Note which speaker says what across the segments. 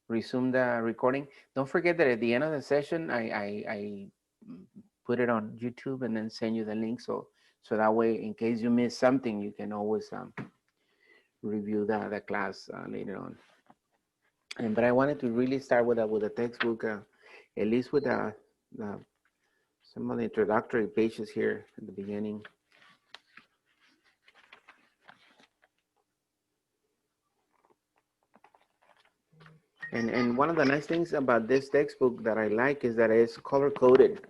Speaker 1: resume the recording. Don't forget that at the end of the session, I put it on YouTube and then send you the link. So that way, in case you miss something, you can always review the class later on. But I wanted to really start with a textbook, at least with the some of the introductory pages here at the beginning. And one of the nice things about this textbook that I like is that it's color coded.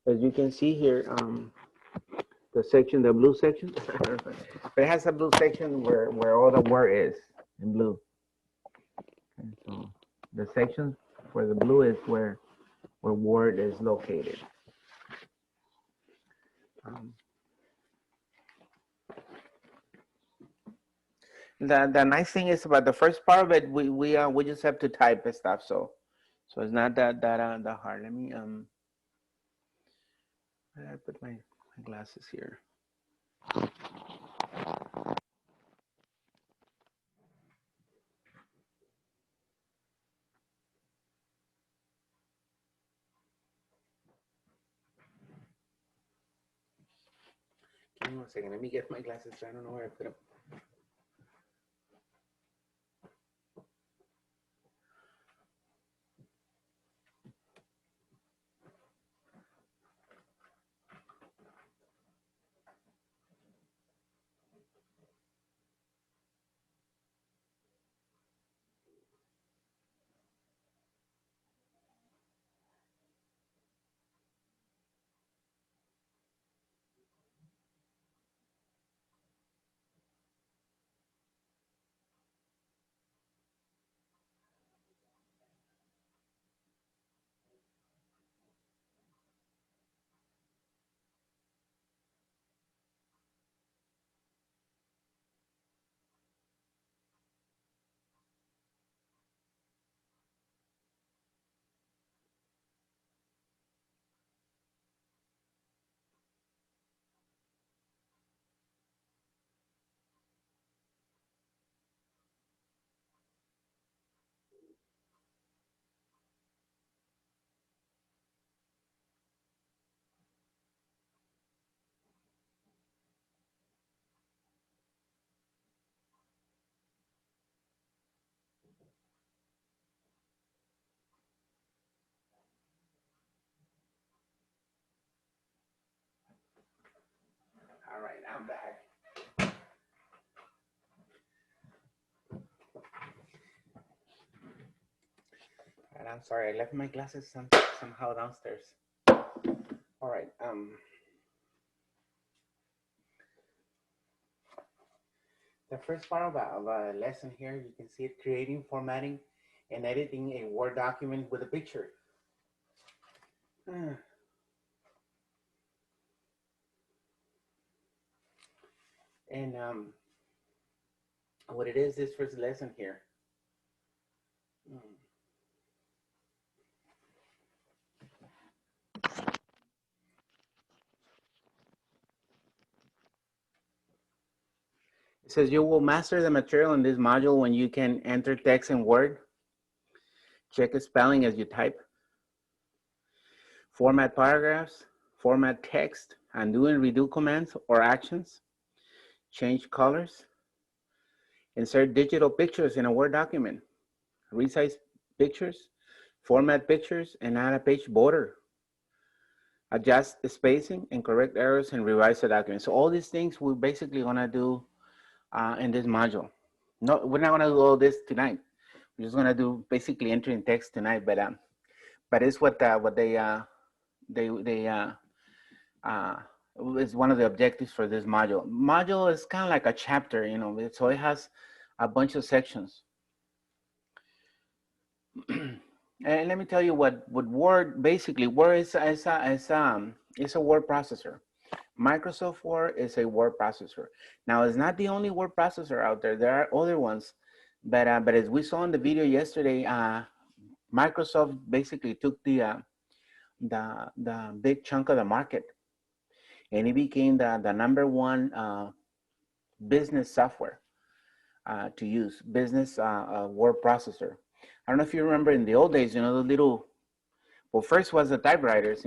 Speaker 1: As you can see here, the section, the blue section, but it has a blue section where all the word is in blue. And so the section for the blue is where word is located. The nice thing is about the first part of it, we just have to type and stuff, so it's not that hard. Let me I put my glasses here. Give me one second. Let me get my glasses. I don't know where I put them. All right, I'm back. And I'm sorry, I left my glasses somehow downstairs. All right. The first part of a lesson here, you can see it: creating, formatting, and editing a Word document with a picture. And what it is, this first lesson here. It says you will master the material in this module when you can enter text in Word, check the spelling as you type, format paragraphs, format text, undo and redo commands or actions, change colors, insert digital pictures in a Word document, resize pictures, format pictures, and add a page border, adjust the spacing and correct errors and revise the document. So all these things we're basically gonna do in this module. No, we're not gonna do all this tonight. We're just gonna do basically entering text tonight, but it's what is one of the objectives for this module. Module is kind of like a chapter, you know, so it has a bunch of sections. And let me tell you what Word, basically, Word is a word processor. Microsoft Word is a word processor. Now, it's not the only word processor out there. There are other ones, but as we saw in the video yesterday, Microsoft basically took the big chunk of the market, and it became the #1 business software to use, business word processor. I don't know if you remember in the old days, the little, well, first was the typewriters,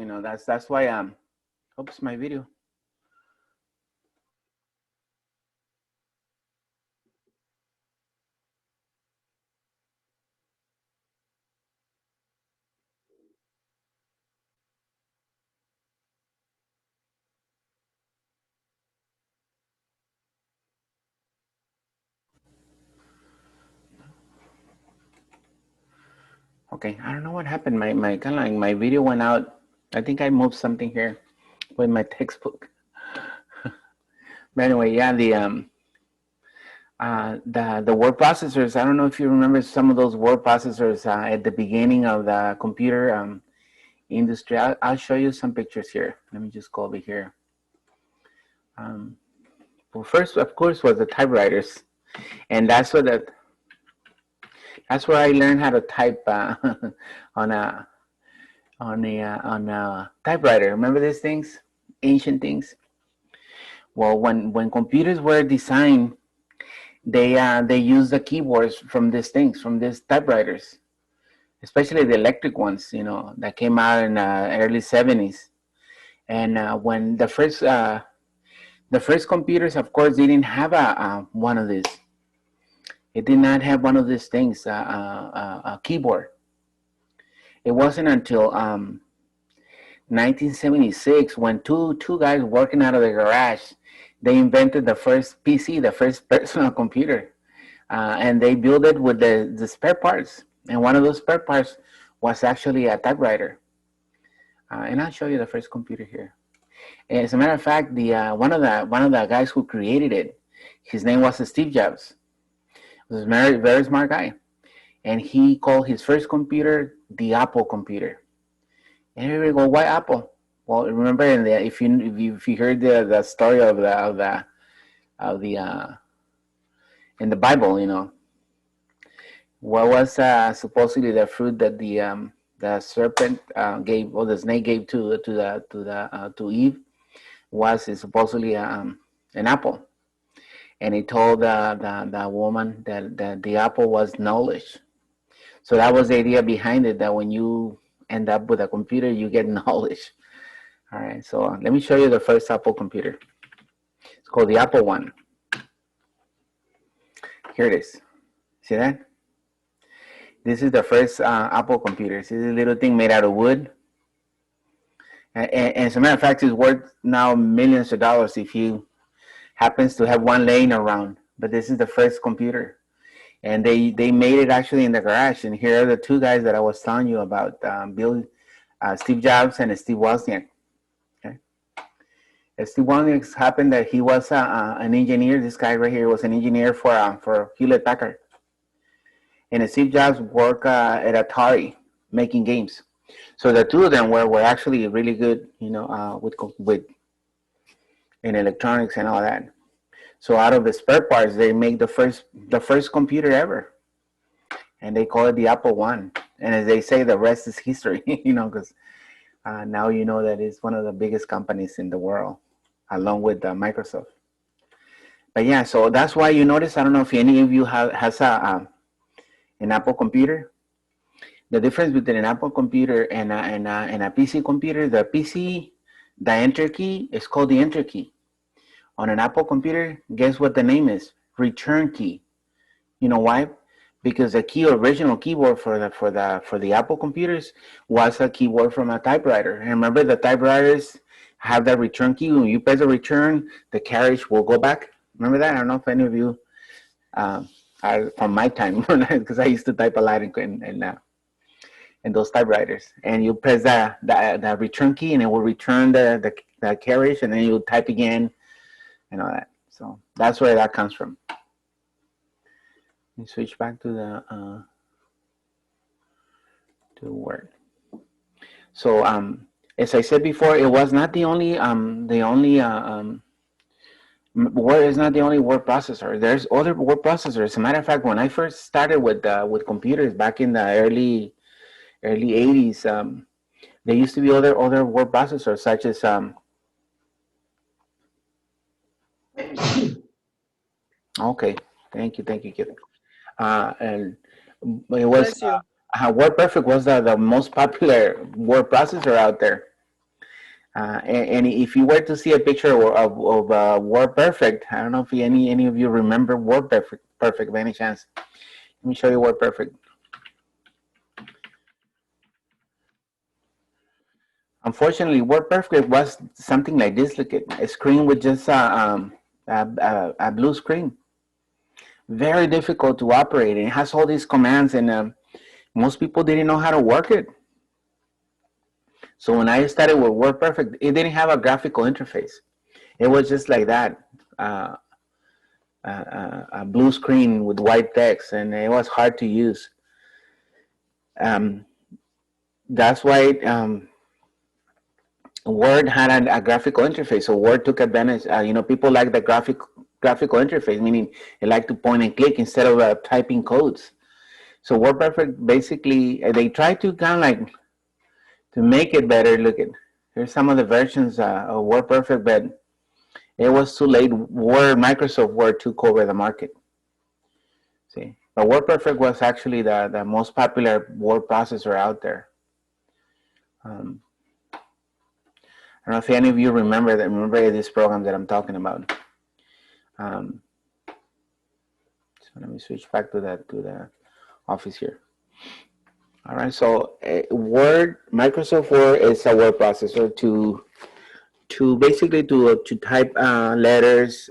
Speaker 1: that's why, oops, my video. Okay, I don't know what happened. My kind of like my video went out. I think I moved something here with my textbook. But anyway, yeah, the word processors. I don't know if you remember some of those word processors at the beginning of the computer industry. I'll show you some pictures here. Let me just go over here. Well, first, of course, was the typewriters, and that's where I learned how to type on a typewriter. Remember these things, ancient things? Well, when computers were designed, they used the keyboards from these things, from these typewriters, especially the electric ones, that came out in early 70s. And when the first computers, of course, they didn't have one of these. It did not have one of these things, a keyboard. It wasn't until 1976 when two guys working out of the garage, they invented the first PC, the first personal computer, and they built it with the spare parts. And one of those spare parts was actually a typewriter. And I'll show you the first computer here. As a matter of fact, the one of the guys who created it, his name was Steve Jobs. He was a very, very smart guy, and he called his first computer the Apple computer. And everybody go, why Apple? Well, remember if you heard the story of the in the Bible, what was supposedly the fruit that the serpent gave, or the snake gave to Eve, was supposedly an apple, and he told the woman that the apple was knowledge. So that was the idea behind it, that when you end up with a computer, you get knowledge. All right, so let me show you the first Apple computer. It's called the Apple One. Here it is. See that? This is the first Apple computer. This is a little thing made out of wood. And as a matter of fact, it's worth now millions of dollars if you happens to have one laying around. But this is the first computer. And they made it actually in the garage. And here are the two guys that I was telling you about, Steve Jobs and Steve Wozniak. Okay. Steve Wozniak happened that he was an engineer. This guy right here was an engineer for Hewlett Packard. And Steve Jobs worked at Atari making games. So the two of them were actually really good, with in electronics and all that. So out of the spare parts, they make the first computer ever, and they call it the Apple One. And as they say, the rest is history, because now you know that it's one of the biggest companies in the world, along with Microsoft. But yeah, so that's why you notice. I don't know if any of you has an Apple computer. The difference between an Apple computer and a PC computer, the PC, the enter key is called the enter key. On an Apple computer, guess what the name is? Return key. You know why? Because the original keyboard for the Apple computers was a keyboard from a typewriter. And remember, the typewriters have that return key. When you press the return, the carriage will go back. Remember that? I don't know if any of you are from my time, because I used to type a lot in those typewriters. And you press the return key, and it will return the carriage, and then you type again. And all that. So that's where that comes from. Let me switch back to the Word. So as I said before, it was not the only Word is not the only word processor. There's other word processors. As a matter of fact, when I first started with computers back in the early 80s, there used to be other word processors, such as okay, thank you, kid. And It was
Speaker 2: Bless you.
Speaker 1: WordPerfect was the most popular word processor out there. And if you were to see a picture of WordPerfect, I don't know if any of you remember WordPerfect by any chance. Let me show you WordPerfect. Unfortunately, WordPerfect was something like this. Look at a screen with just a blue screen. Very difficult to operate. It has all these commands, and most people didn't know how to work it. So when I started with WordPerfect, it didn't have a graphical interface. It was just like that, uh, a blue screen with white text, and it was hard to use. Um, that's why Word had a graphical interface. So Word took advantage. People like the graphical interface, meaning they like to point and click instead of typing codes. So WordPerfect basically they tried to kind of like to make it better. Look at here's some of the versions of WordPerfect, but it was too late. Microsoft Word took over the market. See, but WordPerfect was actually the most popular word processor out there. I don't know if any of you remember this program that I'm talking about. So let me switch back to the office here. All right, so Microsoft Word is a word processor to basically to type letters,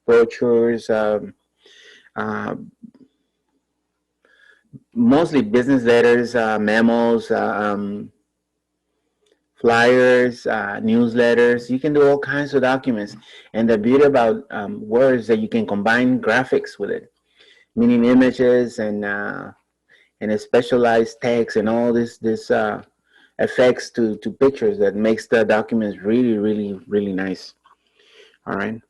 Speaker 1: brochures, mostly business letters, memos, flyers, newsletters. You can do all kinds of documents. And the beauty about Word is that you can combine graphics with it, meaning images and a specialized text and all this effects to pictures that makes the documents really, really, really nice. All right.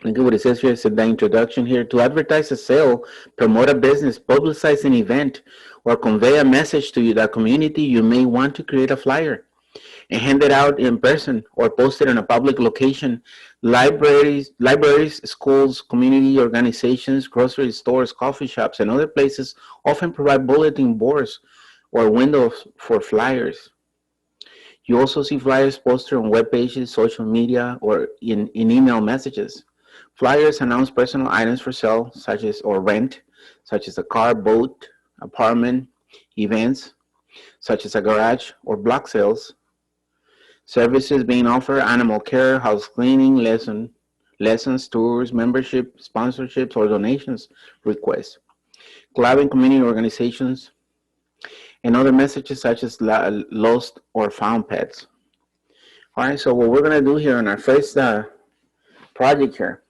Speaker 1: Look at what it says here. It's the introduction here. To advertise a sale, promote a business, publicize an event, or convey a message to the community, you may want to create a flyer and hand it out in person or post it in a public location. Libraries, schools, community organizations, grocery stores, coffee shops, and other places often provide bulletin boards or windows for flyers. You also see flyers posted on web pages, social media, or in email messages. Flyers announce personal items for sale, such as or rent, such as a car, boat, apartment, events, such as a garage or block sales, services being offered, animal care, house cleaning, lessons, tours, membership, sponsorships, or donations requests. Club and community organizations, and other messages such as lost or found pets. All right, so what we're going to do here on our first project here,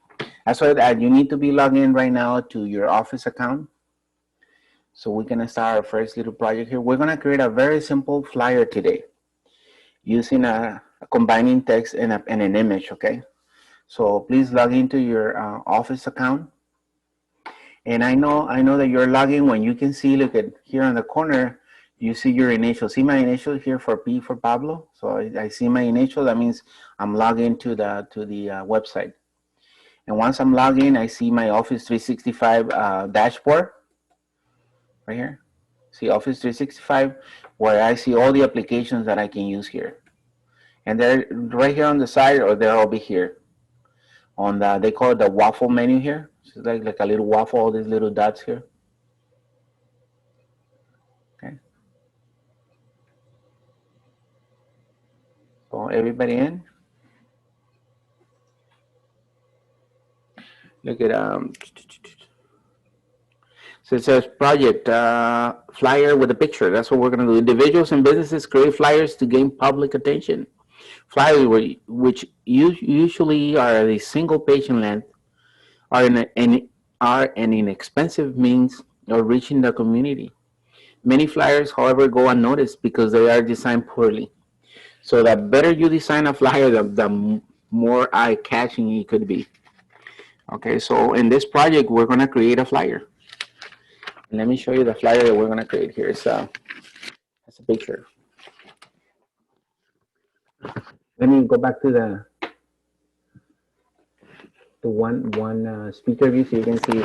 Speaker 1: that's why you need to be logged in right now to your Office account. So we're going to start our first little project here. We're going to create a very simple flyer today using a combining text and an image, okay? So please log into your Office account. And I know that you're logging when you can see, look at here on the corner, you see your initial. See my initial here for P for Pablo. So I see my initial. That means I'm logged into the website. And once I'm logged in, I see my Office 365 dashboard right here. See Office 365, where I see all the applications that I can use here. And they're right here on the side, or they'll all be here. On they call it the waffle menu here. It's like a little waffle, all these little dots here. Okay. So everybody in. Look at so it says project flyer with a picture. That's what we're going to do. Individuals and businesses create flyers to gain public attention. Flyers, which usually are a single page in length, are an inexpensive means of reaching the community. Many flyers, however, go unnoticed because they are designed poorly. So the better you design a flyer, the more eye-catching it could be. Okay, so in this project, we're going to create a flyer. And let me show you the flyer that we're going to create here. So that's a picture. Let me go back to the one speaker view so you can see.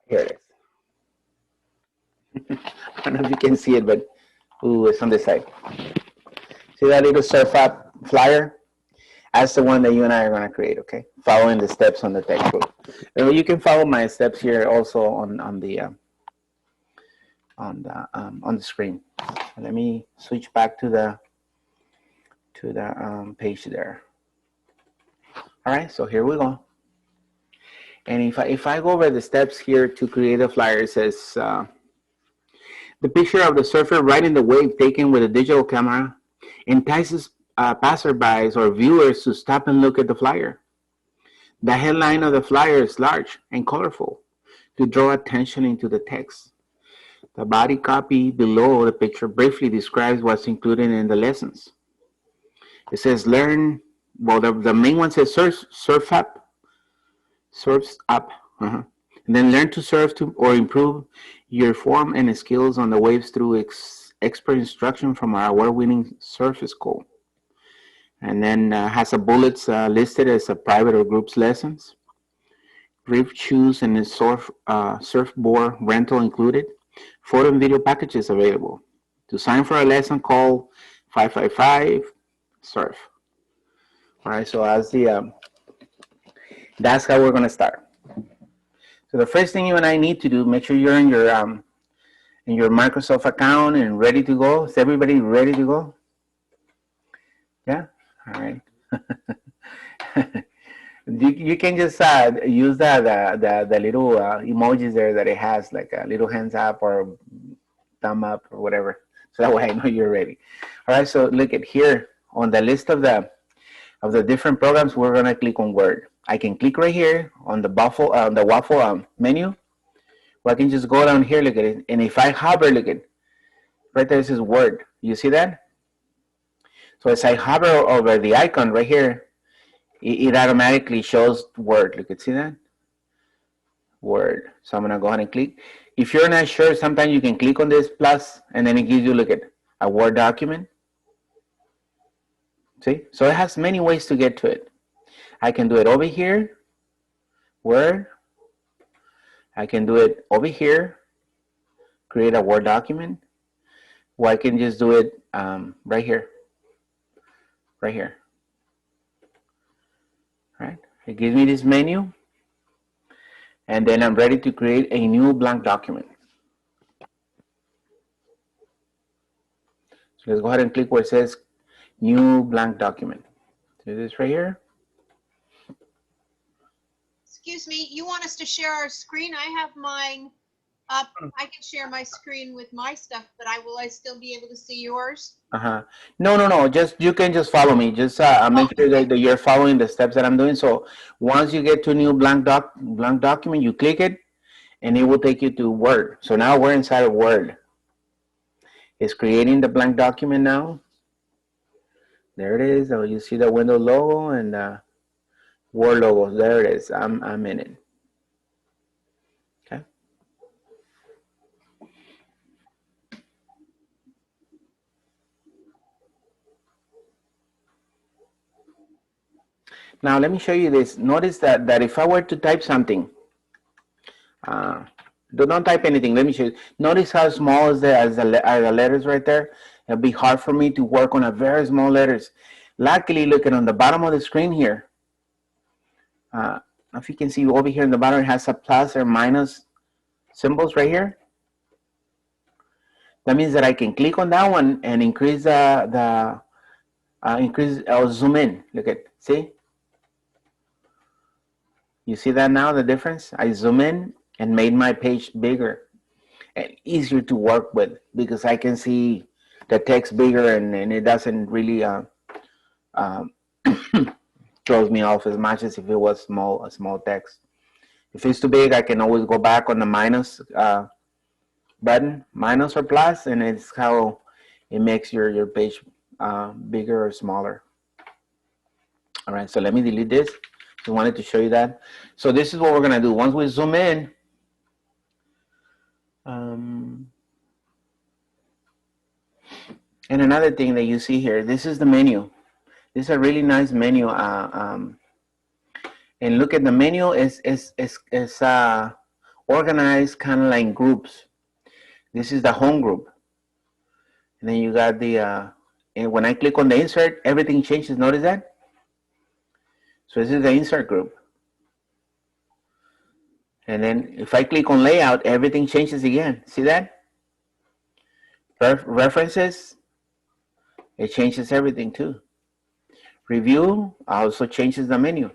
Speaker 1: Here it is. don't know if you can see it, but ooh, it's on the side. See that little surf app flyer? That's the one that you and I are going to create, okay? Following the steps on the textbook. You can follow my steps here also on the screen. Let me switch back to the page there. All right, so here we go. And if I go over the steps here to create a flyer, it says the picture of the surfer riding the wave taken with a digital camera entices passerbys or viewers to stop and look at the flyer. The headline of the flyer is large and colorful to draw attention into the text. The body copy below the picture briefly describes what's included in the lessons. It says learn, well, the main one says surfs up, and then learn to surf or improve your form and skills on the waves through expert instruction from our award-winning surf school. And then has a bullets listed as a private or groups lessons. Reef shoes and a surfboard rental included. Photo and video packages available. To sign for a lesson, call 555-SURF. All right, so that's how we're going to start. So the first thing you and I need to do, make sure you're in your Microsoft account and ready to go. Is everybody ready to go? Yeah? All right. You can just use the little emojis there that it has, like a little hands up or thumb up or whatever. So that way I know you're ready. All right, so look at here on the list of the different programs, we're gonna click on Word. I can click right here on the waffle menu, or I can just go down here, look at it, and if I hover, look at it, right there, this is Word. You see that? So as I hover over the icon right here, it automatically shows Word. Look at, see that? Word. So I'm gonna go ahead and click. If you're not sure, sometimes you can click on this plus, and then it gives you, look at, a Word document. See? So it has many ways to get to it. I can do it over here, Word. I can do it over here, create a Word document, or I can just do it right here. Right here. Right? It gives me this menu, and then I'm ready to create a new blank document. So let's go ahead and click where it says new blank document. So this right here.
Speaker 2: Excuse me, you want us to share our screen? I have mine up. I can share my screen with my stuff, but will I still be able to see yours?
Speaker 1: No. Just you can just follow me. Just make sure that you're following the steps that I'm doing. So once you get to new blank document, you click it, and it will take you to Word. So now we're inside of Word. It's creating the blank document now. There it is. Oh, you see the window logo and Word logo. There it is. I'm in it. Okay. Now let me show you this. Notice that if I were to type something, don't type anything. Let me show you. Notice how small are the letters right there. It'll be hard for me to work on a very small letters. Luckily, look at on the bottom of the screen here. If you can see over here in the bottom, it has a plus or minus symbols right here. That means that I can click on that one and increase or zoom in. Look at, see? You see that now, the difference? I zoom in and made my page bigger and easier to work with because I can see the text bigger and it doesn't really throws me off as much as if it was a small text. If it's too big, I can always go back on the minus button, minus or plus, and it's how it makes your page bigger or smaller. All right, so let me delete this. I wanted to show you that. So this is what we're gonna do. Once we zoom in, and another thing that you see here, this is the menu. This is a really nice menu. And look at the menu is organized kind of like groups. This is the home group. And then you got the, and when I click on the insert, everything changes. Notice that? So this is the insert group. And then if I click on layout, everything changes again. See that? References, it changes everything too. Review also changes the menu.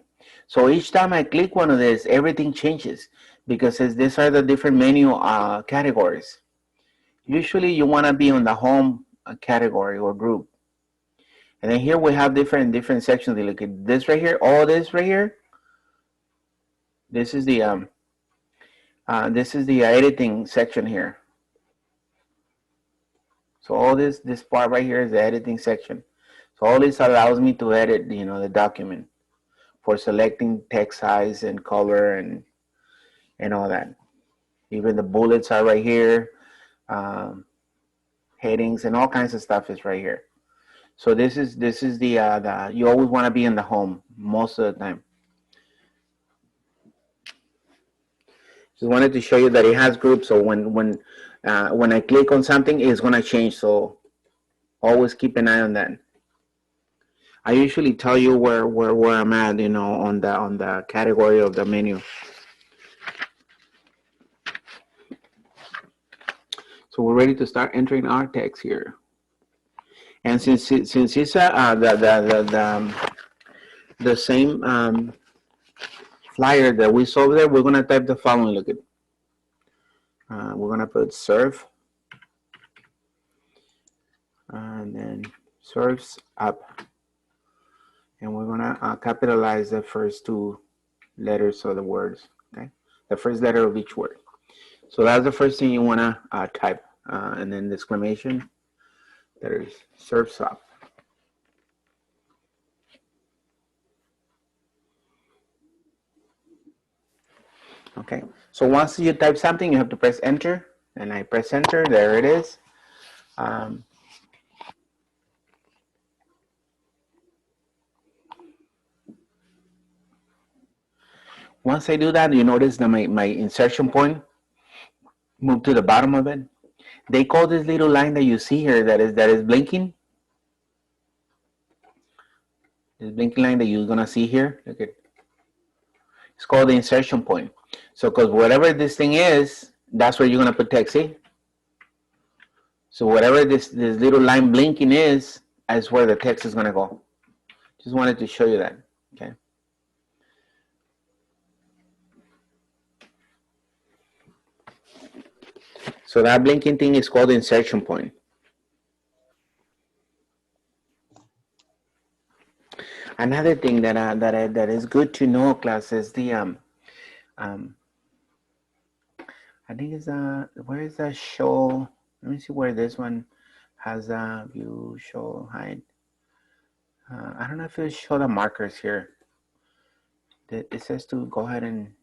Speaker 1: So each time I click one of these, everything changes because these are the different menu categories. Usually you want to be on the home category or group. And then here we have different sections. You look at this right here, all this right here. This is the editing section here. So all this part right here is the editing section. So all this allows me to edit, the document for selecting text size and color and all that. Even the bullets are right here. Headings and all kinds of stuff is right here. So this is the you always want to be in the home most of the time. Just wanted to show you that it has groups. So when I click on something, it's going to change. So always keep an eye on that. I usually tell you where I'm at, on the category of the menu. So we're ready to start entering our text here. And since it's the same flyer that we saw there, we're gonna type the following. Look at. We're gonna put serve, and then serves up, and we're gonna capitalize the first two letters of the words. Okay, the first letter of each word. So that's the first thing you wanna type, and then the exclamation. There is serves up. Okay, so once you type something, you have to press enter, and I press enter. There it is. Once I do that, you notice that my insertion point moved to the bottom of it. They call this little line that you see here that is blinking. This blinking line that you're gonna see here. Look at. It's called the insertion point. So, because whatever this thing is, that's where you're gonna put text. See? So whatever this little line blinking is where the text is gonna go. Just wanted to show you that. Okay. So that blinking thing is called the insertion point. Another thing that is good to know, class, is the I think it's where is that show? Let me see where this one has a view show hide. I don't know if it show the markers here. It says to go ahead and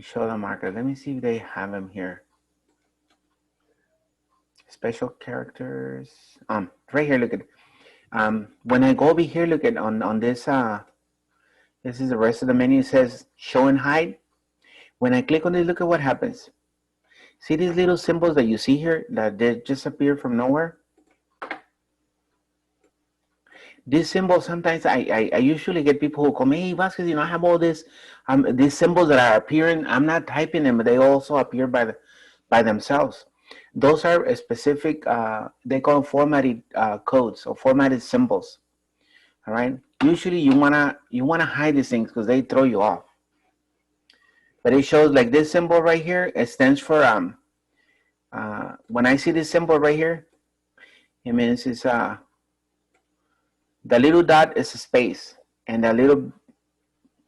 Speaker 1: show the marker. Let me see if they have them here. Special characters. Right here. Look at. When I go over here, look at on this. This is the rest of the menu. It says show and hide. When I click on this, look at what happens. See these little symbols that you see here that they just appear from nowhere? These symbols, sometimes I usually get people who come, hey, Vasquez, I have all this, these symbols that are appearing. I'm not typing them, but they also appear by themselves. Those are a specific, they call them formatted codes or formatted symbols. All right. Usually you wanna hide these things because they throw you off. But it shows like this symbol right here. It stands for when I see this symbol right here, it means it's the little dot is a space, and the little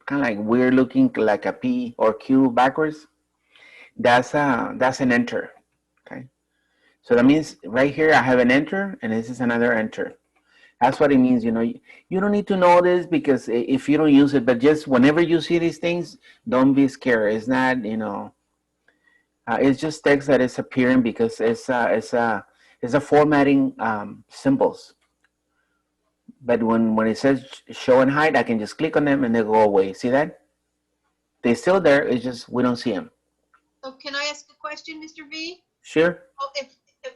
Speaker 1: kind of like weird looking like a P or Q backwards. That's an enter. Okay. So that means right here I have an enter, and this is another enter. That's what it means. You don't need to know this because if you don't use it, but just whenever you see these things, don't be scared. It's not, it's just text that is appearing because it's a formatting symbols. But when it says show and hide, I can just click on them and they go away. See that? They're still there. It's just we don't see them.
Speaker 2: So can I ask a question, Mr. V?
Speaker 1: Sure.
Speaker 2: Oh,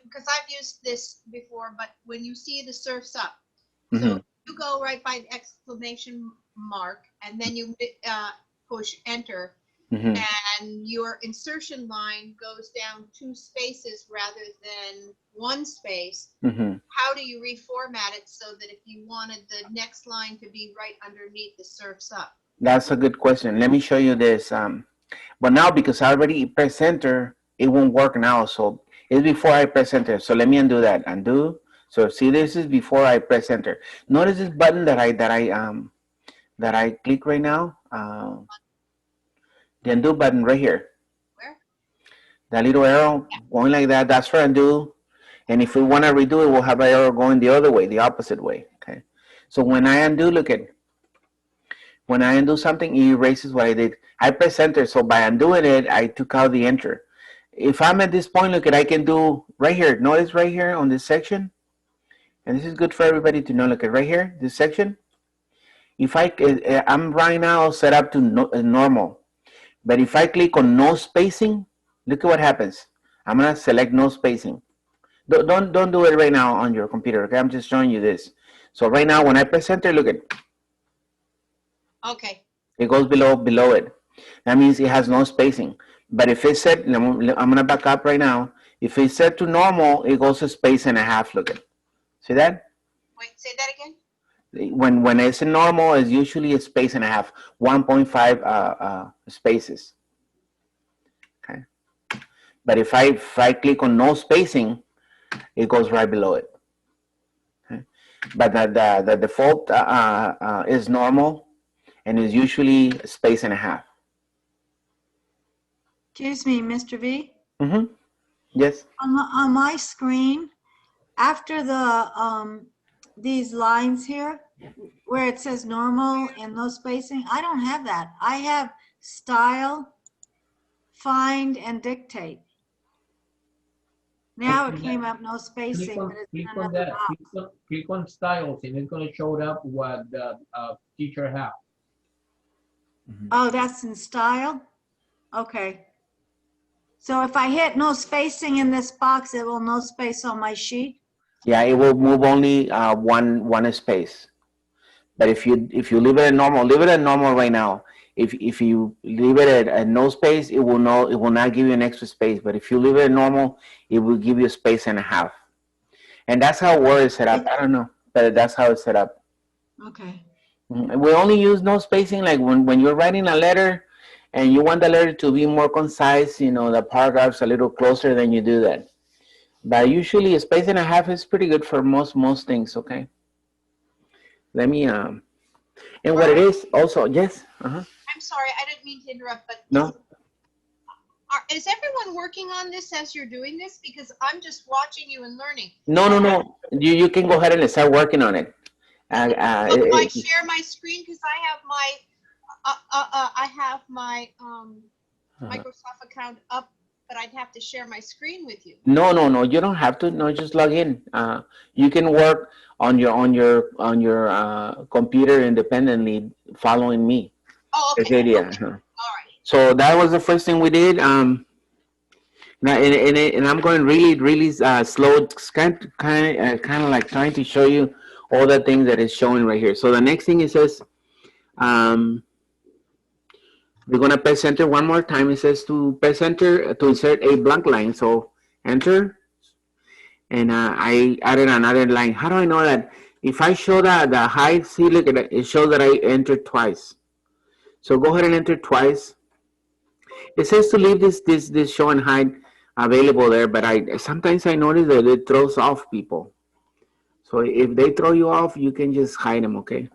Speaker 2: because I've used this before, but when you see the surf's up,
Speaker 1: Mm-hmm.
Speaker 2: so you go right by the exclamation mark, and then you push enter,
Speaker 1: Mm-hmm.
Speaker 2: and your insertion line goes down 2 spaces rather than 1 space.
Speaker 1: Mm-hmm.
Speaker 2: How do you reformat it so that if you wanted the next line to be right underneath the surf's up?
Speaker 1: That's a good question. Let me show you this. But now because I already press enter, it won't work now. So it's before I press enter. So let me undo that. Undo. So see, this is before I press enter. Notice this button that I click right now. The undo button right here.
Speaker 2: Where?
Speaker 1: That little arrow going like that. That's for undo. And if we want to redo it, we'll have an arrow going the other way, the opposite way. Okay. So when I undo, look at. When I undo something, it erases what I did. I press enter, so by undoing it, I took out the enter. If I'm at this point, look at, I can do right here. Notice right here on this section, and this is good for everybody to know. Look at right here, this section. If I'm right now set up to normal, but if I click on no spacing, look at what happens. I'm gonna select no spacing. Don't do it right now on your computer. Okay, I'm just showing you this. So right now, when I press enter, look at.
Speaker 2: Okay.
Speaker 1: It goes below it. That means it has no spacing. But if it's set, I'm gonna back up right now. If it's set to normal, it goes a space and a half. Look at, see that?
Speaker 2: Wait, say that again.
Speaker 1: When it's in normal, it's usually a space and a half, 1.5 spaces. Okay. But if I click on no spacing, it goes right below it. Okay. But the default is normal, and is usually a space and a half.
Speaker 3: Excuse me, Mr. V.
Speaker 1: Mm-hmm. Yes.
Speaker 3: On my screen, after the these lines here, where it says normal and no spacing, I don't have that. I have style, find, and dictate. Now it came up no spacing, but it's in another box.
Speaker 4: Click on styles, and it's going to show up what the teacher have.
Speaker 1: Mm-hmm.
Speaker 3: Oh, that's in style? Okay. So if I hit no spacing in this box, it will no space on my sheet?
Speaker 1: Yeah, it will move only one space. But if you leave it at normal, leave it at normal right now. If you leave it at no space, it will not give you an extra space. But if you leave it at normal, it will give you a space and a half. And that's how Word is set up. I don't know, but that's how it's set up.
Speaker 3: Okay.
Speaker 1: We only use no spacing like when you're writing a letter and you want the letter to be more concise, the paragraphs a little closer, then you do that. But usually a space and a half is pretty good for most things, okay? Let me, and what it is also, yes? Uh-huh.
Speaker 2: I'm sorry, I didn't mean to interrupt, but
Speaker 1: No.
Speaker 2: Is everyone working on this as you're doing this? Because I'm just watching you and learning.
Speaker 1: No. You can go ahead and start working on it.
Speaker 2: Do I share my screen? Because I have my Microsoft account up, but I'd have to share my screen with you.
Speaker 1: No. You don't have to. No, just log in. You can work on your computer independently, following me.
Speaker 2: Oh, okay.
Speaker 1: Okay.
Speaker 2: All right.
Speaker 1: So that was the first thing we did. Now, and I'm going really slow, kind of like trying to show you all the things that is showing right here. So the next thing it says, we're going to press enter one more time. It says to press enter to insert a blank line. So enter, and I added another line. How do I know that? If I show the height, see, look at it. It shows that I entered twice. So go ahead and enter twice. It says to leave this show and hide available there, but sometimes I notice that it throws off people. So if they throw you off, you can just hide them, okay?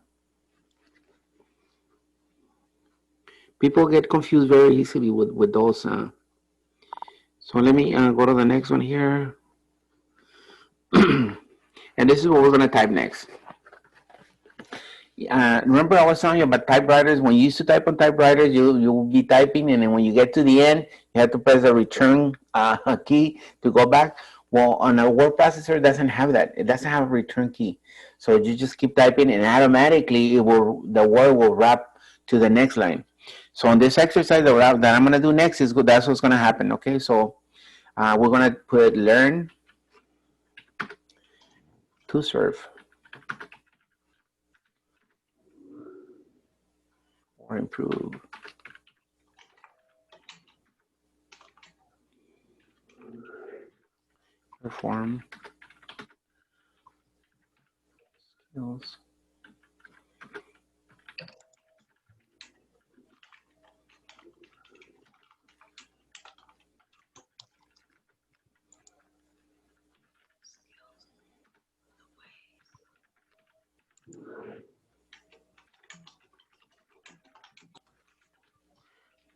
Speaker 1: People get confused very easily with those. So let me go to the next one here. And this is what we're going to type next. Remember I was telling you about typewriters. When you used to type on typewriters, you'll be typing, and then when you get to the end, you have to press the return key to go back. Well, on a word processor, it doesn't have that. It doesn't have a return key. So you just keep typing, and automatically the word will wrap to the next line. So on this exercise that I'm going to do next is good. That's what's going to happen. Okay, so we're going to put learn to serve or improve perform skills.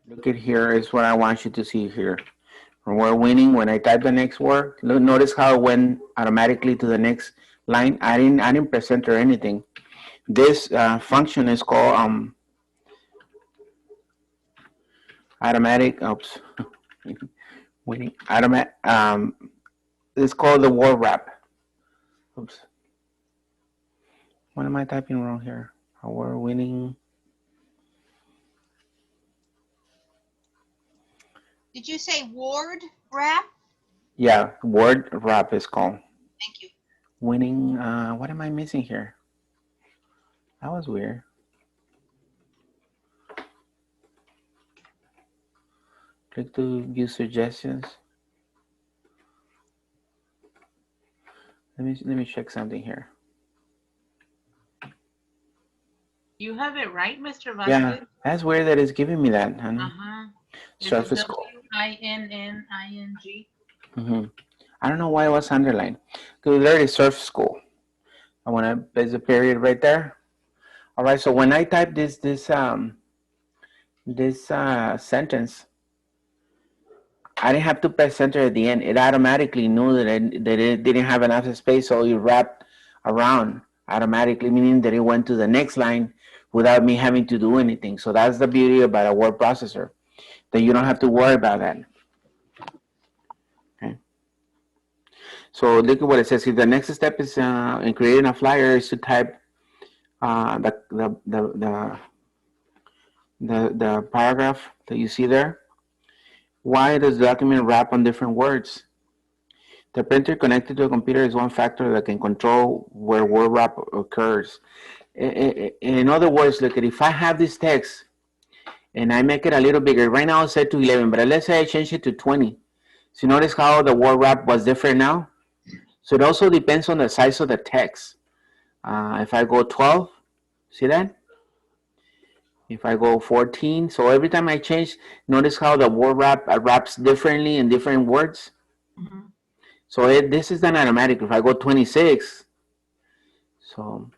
Speaker 1: Look at here is what I want you to see here. When we're winning, when I type the next word, notice how it went automatically to the next line. I didn't press enter or anything. This function is called automatic. Oops, winning automatic. It's called the word wrap. Oops. What am I typing wrong here? We're winning.
Speaker 2: Did you say ward wrap?
Speaker 1: Yeah, word wrap is called.
Speaker 2: Thank you.
Speaker 1: Winning. What am I missing here? That was weird. Click to view suggestions. Let me check something here.
Speaker 5: You have it right, Mr. Vasquez?
Speaker 1: Yeah, that's weird that it's giving me that. Surface code.
Speaker 5: WINNING.
Speaker 1: I don't know why it was underlined. Because there is surf school. I want to place a period right there. All right, so when I type this sentence, I didn't have to press enter at the end. It automatically knew that it didn't have enough space, so it wrapped around automatically, meaning that it went to the next line without me having to do anything. So that's the beauty about a word processor, that you don't have to worry about that. Okay. So look at what it says here. The next step is in creating a flyer is to type the paragraph that you see there. Why does the document wrap on different words? The printer connected to a computer is one factor that can control where word wrap occurs. In other words, look at, if I have this text and I make it a little bigger, right now it's set to 11, but let's say I change it to 20. So notice how the word wrap was different now? So it also depends on the size of the text. If I go 12, see that? If I go 14, so every time I change, notice how the word wrap wraps differently in different words. So this is done automatic. If I go 26, so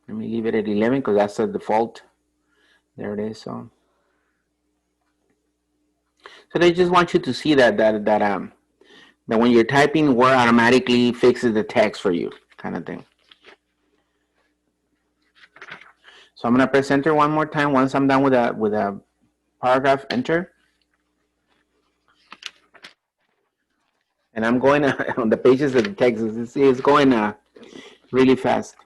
Speaker 1: let me leave it at 11 because that's the default. There it is. So they just want you to see that when you're typing, Word automatically fixes the text for you, kind of thing. So I'm gonna press enter one more time once I'm done with a paragraph. Enter. And I'm going on the pages of the text. It's going really fast.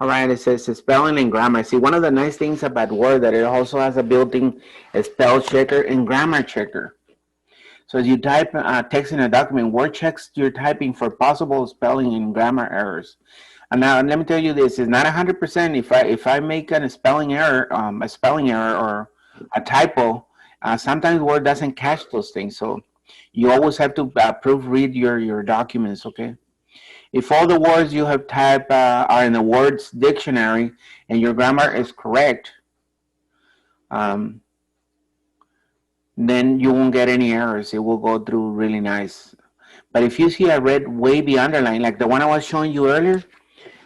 Speaker 1: All right, it says spelling and grammar. See, one of the nice things about Word that it also has a built-in spell checker and grammar checker. So as you type text in a document, Word checks your typing for possible spelling and grammar errors. And now let me tell you this: it's not 100%. If I make a spelling error or a typo, sometimes Word doesn't catch those things. So you always have to proofread your documents, okay? If all the words you have typed are in the words dictionary and your grammar is correct, then you won't get any errors. It will go through really nice. But if you see a red wavy underline, like the one I was showing you earlier,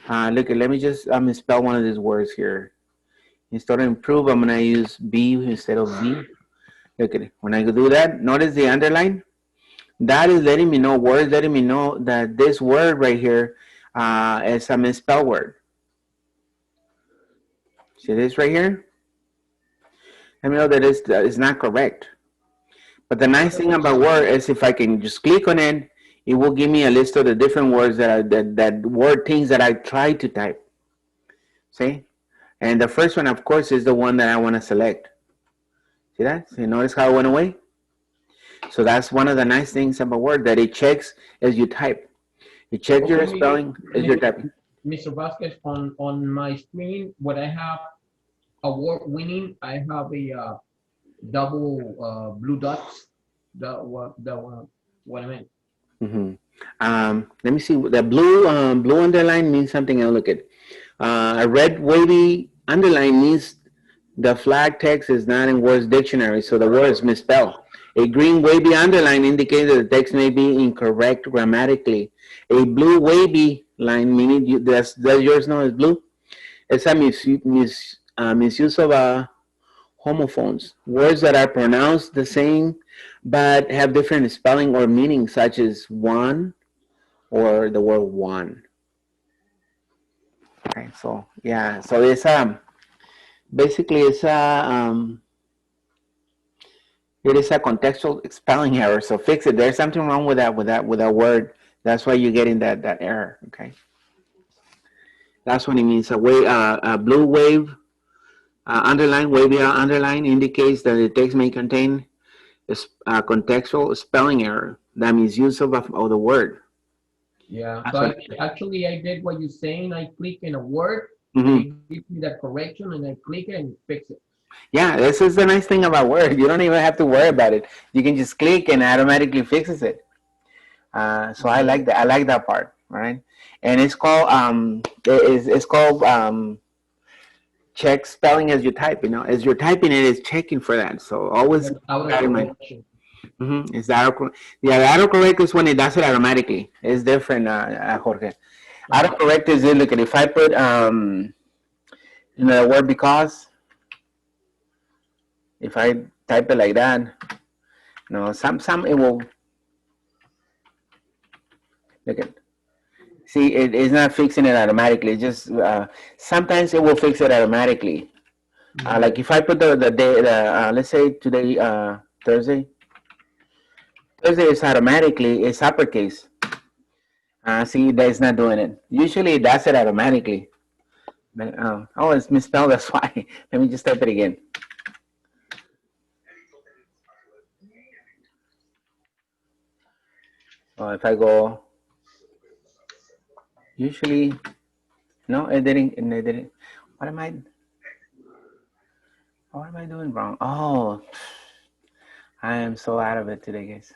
Speaker 1: look, let me just spell one of these words here. Instead of improve, I'm going to use B instead of V. Look at it. When I do that, notice the underline. That is letting me know, Word is letting me know that this word right here is a misspelled word. See this right here? Let me know that it's not correct. But the nice thing about Word is if I can just click on it, it will give me a list of the different words that word things that I tried to type. See? And the first one, of course, is the one that I want to select. See that? So you notice how it went away? So that's one of the nice things about Word, that it checks as you type. It checks your
Speaker 4: Okay,
Speaker 1: spelling as you're typing.
Speaker 4: Mr. Vasquez, on my screen, what I have award winning, I have a double blue dots. What I meant.
Speaker 1: Let me see. The blue underline means something. I'll look at. A red wavy underline means the flag text is not in Word's dictionary, so the word is misspelled. A green wavy underline indicates that the text may be incorrect grammatically. A blue wavy line, meaning does yours know as blue? It's a misuse of homophones, words that are pronounced the same but have different spelling or meaning, such as one or the word one. Okay, so yeah, so it's basically it is a contextual spelling error. So fix it. There's something wrong with that word. That's why you're getting that error. Okay, that's what it means. A blue wave underline, wavy underline indicates that the text may contain a contextual spelling error. That means use of the word.
Speaker 4: Yeah.
Speaker 1: That's
Speaker 4: So
Speaker 1: what,
Speaker 4: actually, I did what you're saying. I click in a word,
Speaker 1: Mhm.
Speaker 4: and it gives me that correction, and I click it and fix it.
Speaker 1: Yeah, this is the nice thing about Word. You don't even have to worry about it. You can just click and it automatically fixes it. So I like that. I like that part. Right, and it's called it's called check spelling as you type. You know, as you're typing it, it's checking for that. So always keep that in mind. Is the autocorrect is when it does it automatically. It's different, Jorge. Autocorrect is look at if I put the word because, if I type it like that, some it will look at. See, it is not fixing it automatically. It just sometimes it will fix it automatically. Like if I put the day, let's say today Thursday. Thursday is automatically it's uppercase. See, that's not doing it. Usually it does it automatically. But, oh, it's misspelled. That's why. Let me just type it again. So if I go, usually, no, it didn't. It didn't. What am I? What am I doing wrong? Oh, I am so out of it today, guys.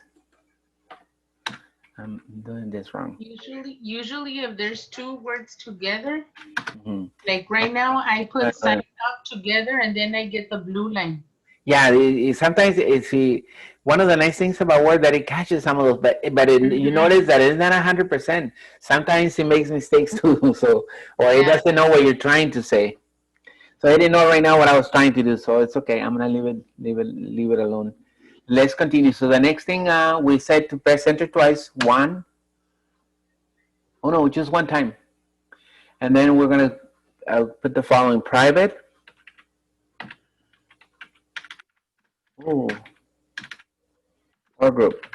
Speaker 1: I'm doing this wrong.
Speaker 5: Usually if there's two words together, like right now I put sign up together and then I get the blue line.
Speaker 1: Yeah, sometimes it's one of the nice things about Word that it catches some of those, but you notice that it's not 100%. Sometimes it makes mistakes too, so or it doesn't know what you're trying to say. So I didn't know right now what I was trying to do, so it's okay. I'm gonna leave it alone. Let's continue. So the next thing we said to press enter twice. One. Oh no, just one time. And then we're gonna put the following: private. Oh. Or group.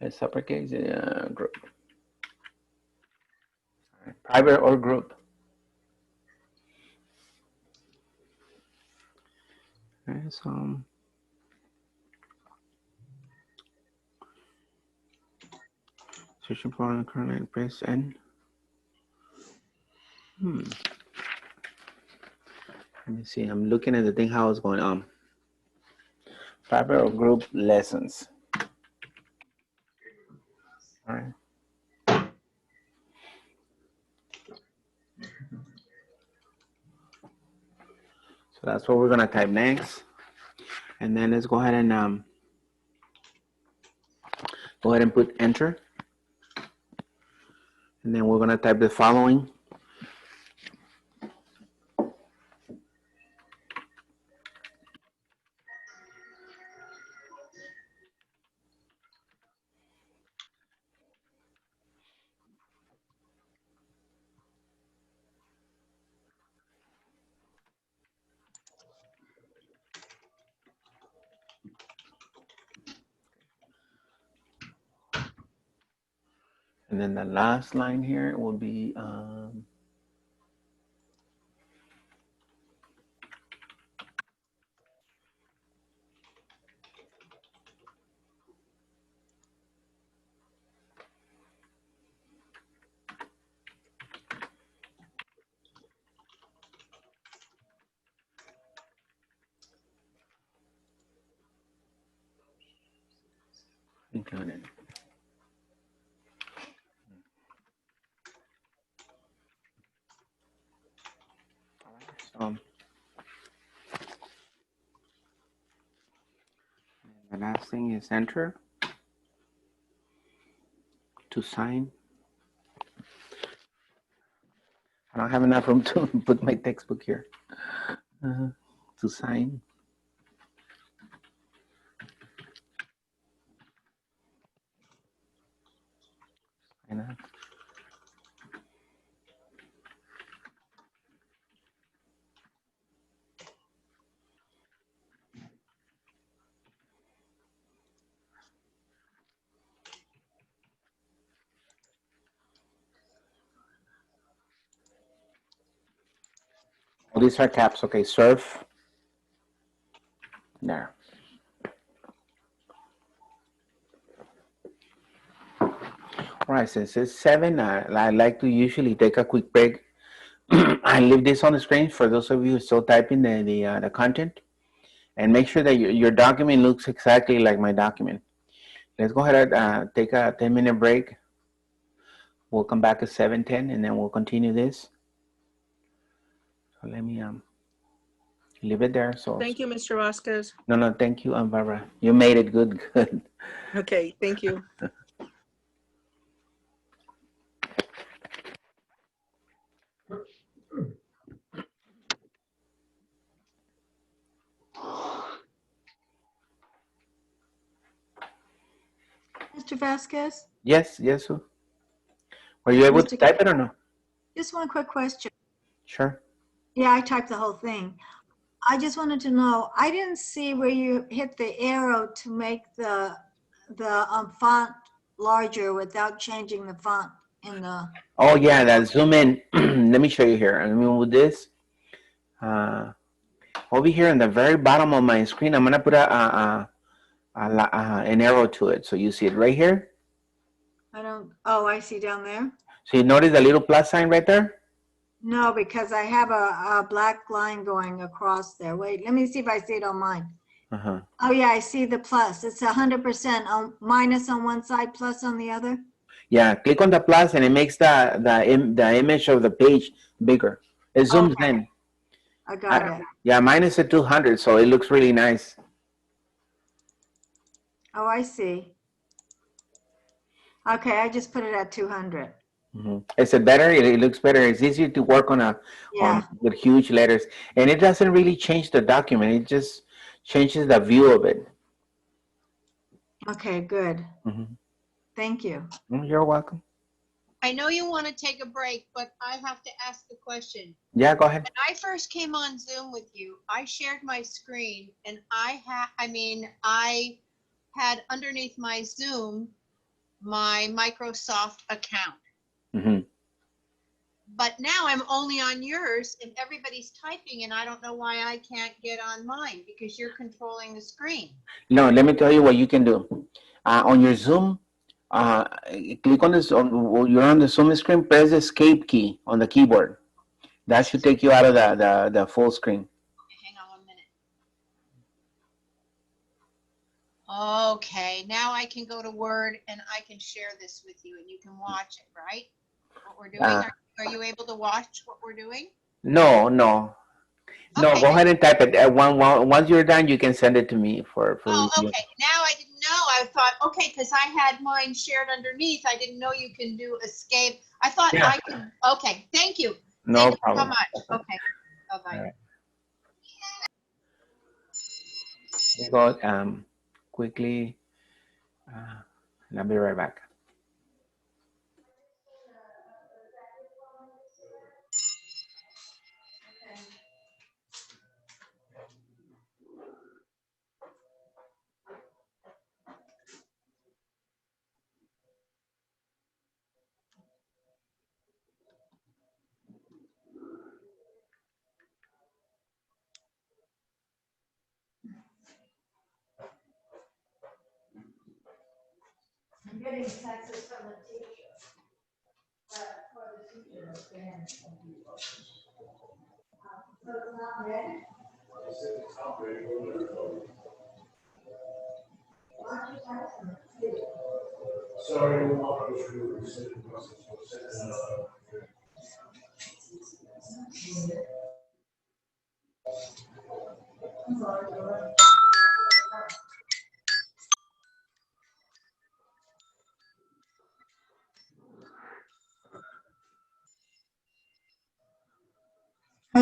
Speaker 1: It's uppercase group. Private or group. Okay, so searching for the current press N. Let me see. I'm looking at the thing how it's going on. Private or group lessons. All right. So that's what we're gonna type next, and then let's go ahead and put enter, and then we're gonna type the following. And then the last line here will be included. So, the last thing is enter to sign. I don't have enough room to put my textbook here. To sign. Sign up. Oh, these are caps. Okay, surf. There. All right, since it's 7, I like to usually take a quick break. I leave this on the screen for those of you who still typing the content, and make sure that your document looks exactly like my document. Let's go ahead and take a 10-minute break. We'll come back at 7:10, and then we'll continue this. So let me leave it there. So
Speaker 6: Thank you, Mr. Vasquez.
Speaker 1: no, thank you, Barbara. You made it good.
Speaker 6: Okay, thank you.
Speaker 3: Mr. Vasquez,
Speaker 1: Yes, sir. Were you able to type it or no?
Speaker 3: just one quick question.
Speaker 1: Sure.
Speaker 3: Yeah, I typed the whole thing. I just wanted to know, I didn't see where you hit the arrow to make the font larger without changing the font in the,
Speaker 1: Oh yeah, that zoom in. Let me show you here. I mean, with this, over here in the very bottom of my screen, I'm gonna put an arrow to it, so you see it right here.
Speaker 3: oh, I see down there.
Speaker 1: So you notice the little plus sign right there?
Speaker 3: No, because I have a black line going across there. Wait, let me see if I see it on mine.
Speaker 1: Uh-huh.
Speaker 3: Oh yeah, I see the plus. It's 100% on minus on one side, plus on the other.
Speaker 1: Yeah, click on the plus, and it makes the image of the page bigger. It zooms in.
Speaker 3: I got it.
Speaker 1: Yeah, mine is at 200, so it looks really nice.
Speaker 3: Oh, I see. Okay, I just put it at 200.
Speaker 1: Mm-hmm. Is it better? It looks better. It's easier to work on with huge letters, and it doesn't really change the document. It just changes the view of it.
Speaker 3: Okay, good.
Speaker 1: Mm-hmm.
Speaker 3: Thank you.
Speaker 1: You're welcome.
Speaker 2: I know you want to take a break, but I have to ask a question.
Speaker 1: Yeah, go ahead.
Speaker 2: When I first came on Zoom with you, I shared my screen, and I had underneath my Zoom my Microsoft account.
Speaker 1: Mm-hmm.
Speaker 2: But now I'm only on yours, and everybody's typing, and I don't know why I can't get on mine because you're controlling the screen.
Speaker 1: No, let me tell you what you can do. On your Zoom, click on this. You're on the Zoom screen. Press the escape key on the keyboard. That should take you out of the full screen.
Speaker 2: Okay, hang on 1 minute. Okay, now I can go to Word and I can share this with you, and you can watch it, right? What we're doing. Are you able to watch what we're doing?
Speaker 1: No.
Speaker 2: Okay.
Speaker 1: Go ahead and type it. Once you're done, you can send it to me for
Speaker 2: Oh,
Speaker 1: review.
Speaker 2: okay. Now I didn't know. I thought, okay, because I had mine shared underneath. I didn't know you can do escape. I thought I could. Okay, thank you.
Speaker 1: No
Speaker 2: Thank
Speaker 1: problem.
Speaker 2: you so much. Okay. Bye-bye.
Speaker 1: All right. We go quickly. I'll be right back.
Speaker 3: I'm getting texts from the teacher. But for the teacher, it's been some people. So it's not ready? Why don't you text them? Hi,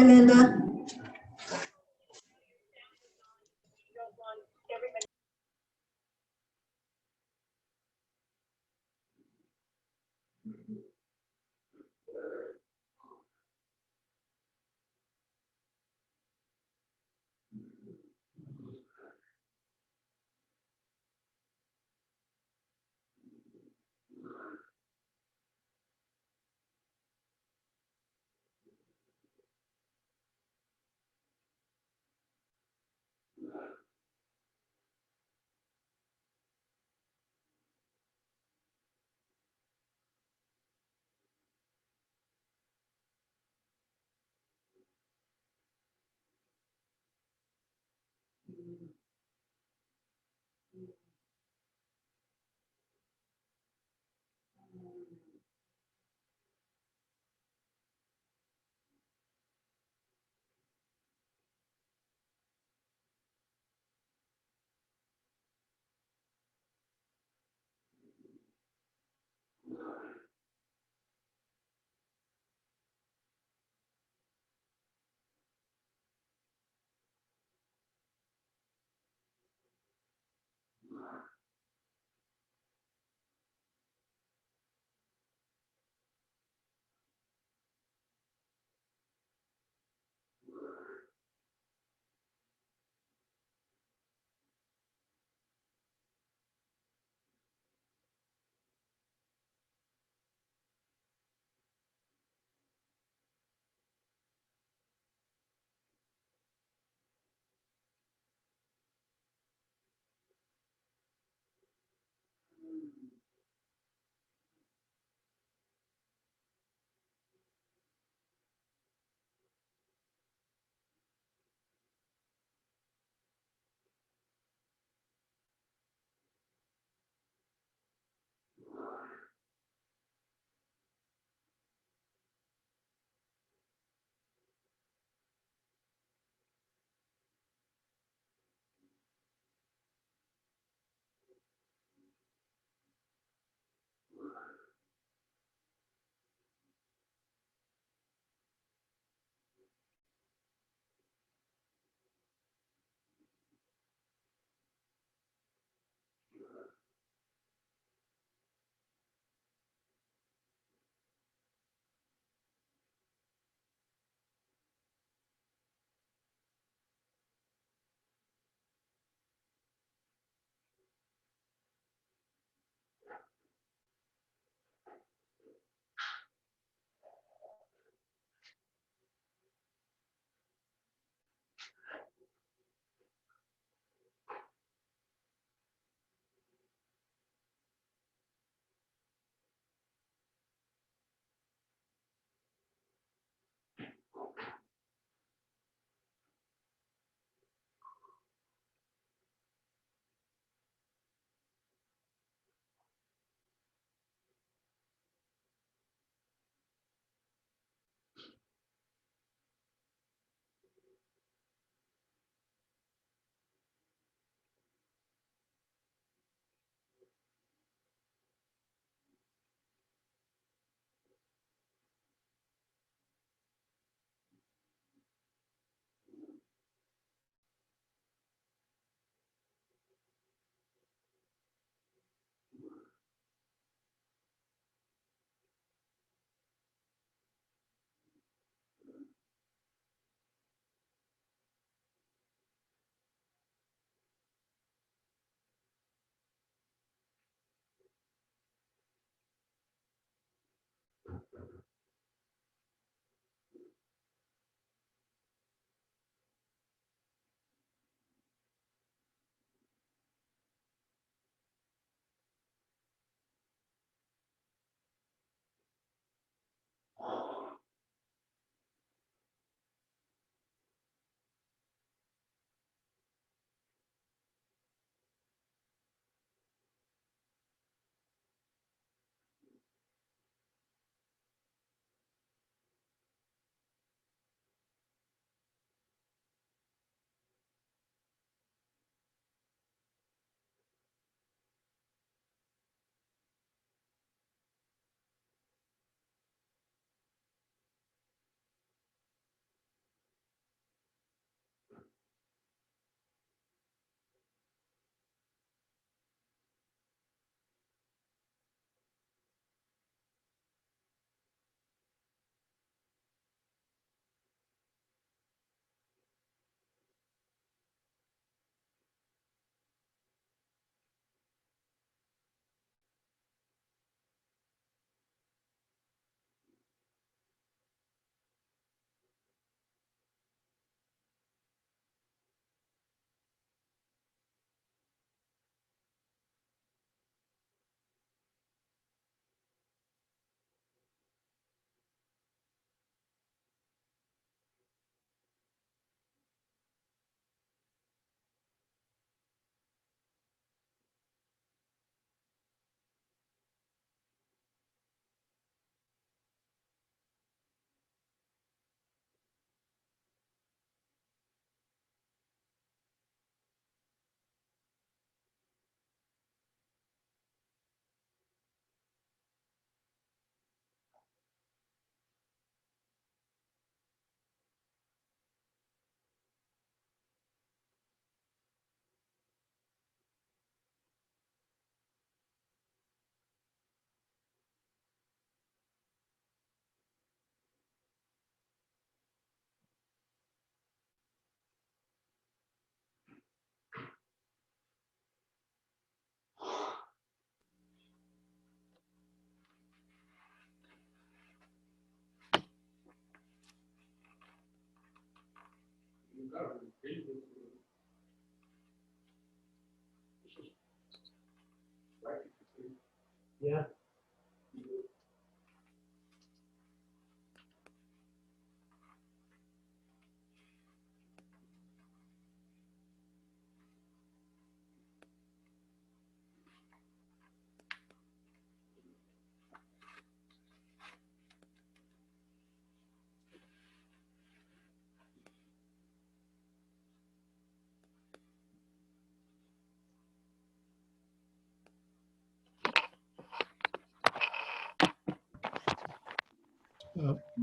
Speaker 3: Linda.
Speaker 4: Yeah.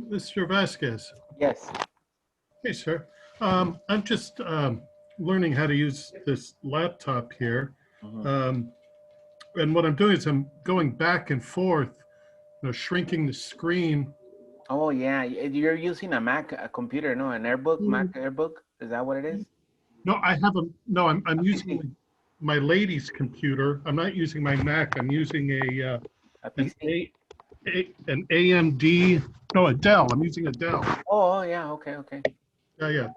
Speaker 7: Mr. Vasquez.
Speaker 1: Yes.
Speaker 7: Hey, sir. I'm just learning how to use this laptop here.
Speaker 1: Mhm.
Speaker 7: And what I'm doing is I'm going back and forth, shrinking the screen.
Speaker 1: Oh yeah, you're using a Mac a computer, no? An AirBook, Mac AirBook. Is that what it is?
Speaker 7: No, I have a, no, I'm
Speaker 1: A
Speaker 7: using
Speaker 1: PC.
Speaker 7: my lady's computer. I'm not using my Mac. I'm using
Speaker 1: A
Speaker 7: an
Speaker 1: PC.
Speaker 7: an AMD, no, a Dell. I'm using a Dell.
Speaker 1: Oh yeah. Okay. Okay.
Speaker 7: Yeah,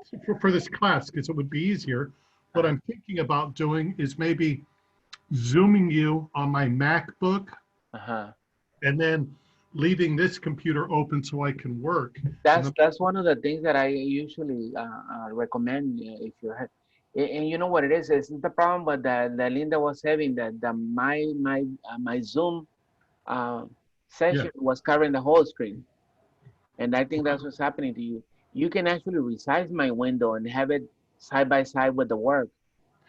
Speaker 7: for this class, because it would be easier. What I'm thinking about doing is maybe Zooming you on my MacBook
Speaker 1: Uh-huh.
Speaker 7: and then leaving this computer open so I can work. And
Speaker 1: That's one of the things that I usually recommend if you have, and you know what it is. It's the problem, but that Linda was having that the my Zoom uh,
Speaker 7: yeah,
Speaker 1: session was covering the whole screen, and I think that's what's happening to you. You can actually resize my window and have it side by side with the work.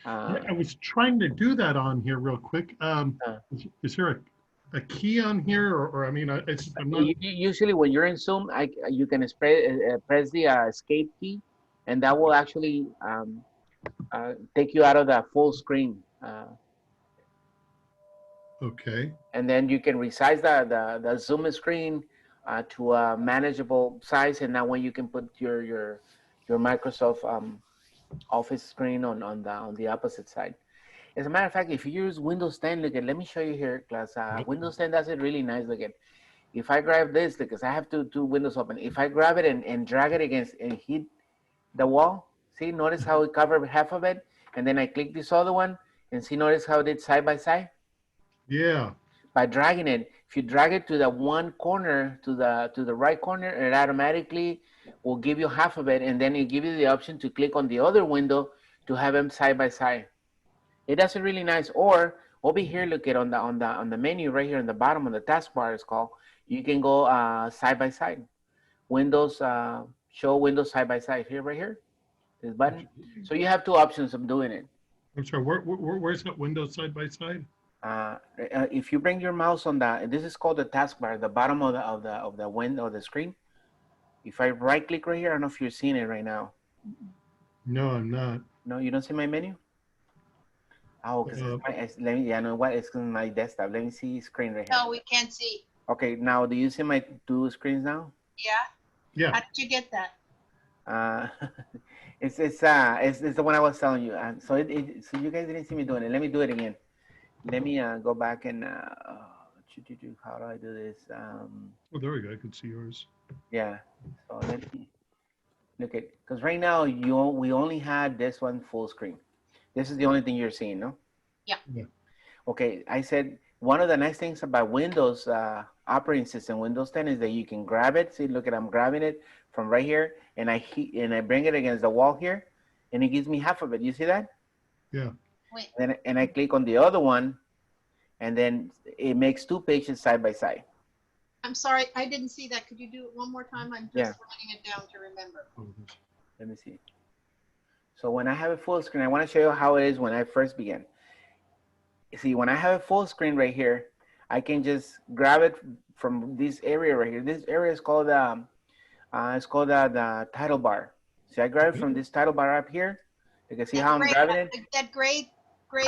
Speaker 7: yeah,
Speaker 1: Uh,
Speaker 7: I was trying to do that on here real quick.
Speaker 1: uh,
Speaker 7: Is there a key on here or I mean, I'm not,
Speaker 1: Usually, when you're in Zoom, you can press the escape key, and that will actually take you out of the full screen.
Speaker 7: okay.
Speaker 1: And then you can resize the Zoom screen to a manageable size, and that way you can put your Microsoft Office screen on the opposite side. As a matter of fact, if you use Windows 10, look at, let me show you here, class. Windows 10 does it really nice. Look at, if I grab this, because I have two windows open, if I grab it and drag it against and hit the wall, see, notice how it covered half of it, and then I click this other one, and see, notice how it did side by side?
Speaker 7: Yeah,
Speaker 1: By dragging it, if you drag it to the one corner, to the right corner, it automatically will give you half of it, and then it give you the option to click on the other window to have them side by side. It does it really nice. Or over here, look at on the menu right here on the bottom of the taskbar is called. You can go side by side. Windows show windows side by side here, right here, this button. So you have two options of doing it.
Speaker 7: I'm sorry, where's that window side by side?
Speaker 1: If you bring your mouse on this is called the taskbar, the bottom of the window of the screen. If I right click right here, I don't know if you're seeing it right now.
Speaker 7: No, I'm not.
Speaker 1: No, you don't see my menu? Oh, because let me, yeah, no, what? It's my desktop. Let me see screen right here.
Speaker 2: No, we can't see.
Speaker 1: Okay, now do you see my two screens now?
Speaker 2: Yeah?
Speaker 7: Yeah,
Speaker 2: How did you get that?
Speaker 1: Uh, it's the one I was telling you. So so you guys didn't see me doing it. Let me do it again. Let me go back and how do I do this?
Speaker 7: oh, there we go, I can see yours.
Speaker 1: Yeah. So let me look at, because right now we only had this one full screen. This is the only thing you're seeing, no?
Speaker 2: Yeah.
Speaker 7: Yeah.
Speaker 1: Okay, I said one of the nice things about Windows operating system, Windows 10, is that you can grab it. See, look at, I'm grabbing it from right here, and I bring it against the wall here, and it gives me half of it. You see that?
Speaker 7: Yeah.
Speaker 2: Wait,
Speaker 1: And I click on the other one, and then it makes two pages side by side.
Speaker 2: I'm sorry, I didn't see that. Could you do it one more time? I'm just
Speaker 1: Yeah.
Speaker 2: writing it down to remember.
Speaker 1: Let me see. So when I have a full screen, I want to show you how it is when I first began. See, when I have a full screen right here, I can just grab it from this area right here. This area is called the title bar. See, I grab it from this title bar up here. You can see how I'm grabbing it.
Speaker 2: That gray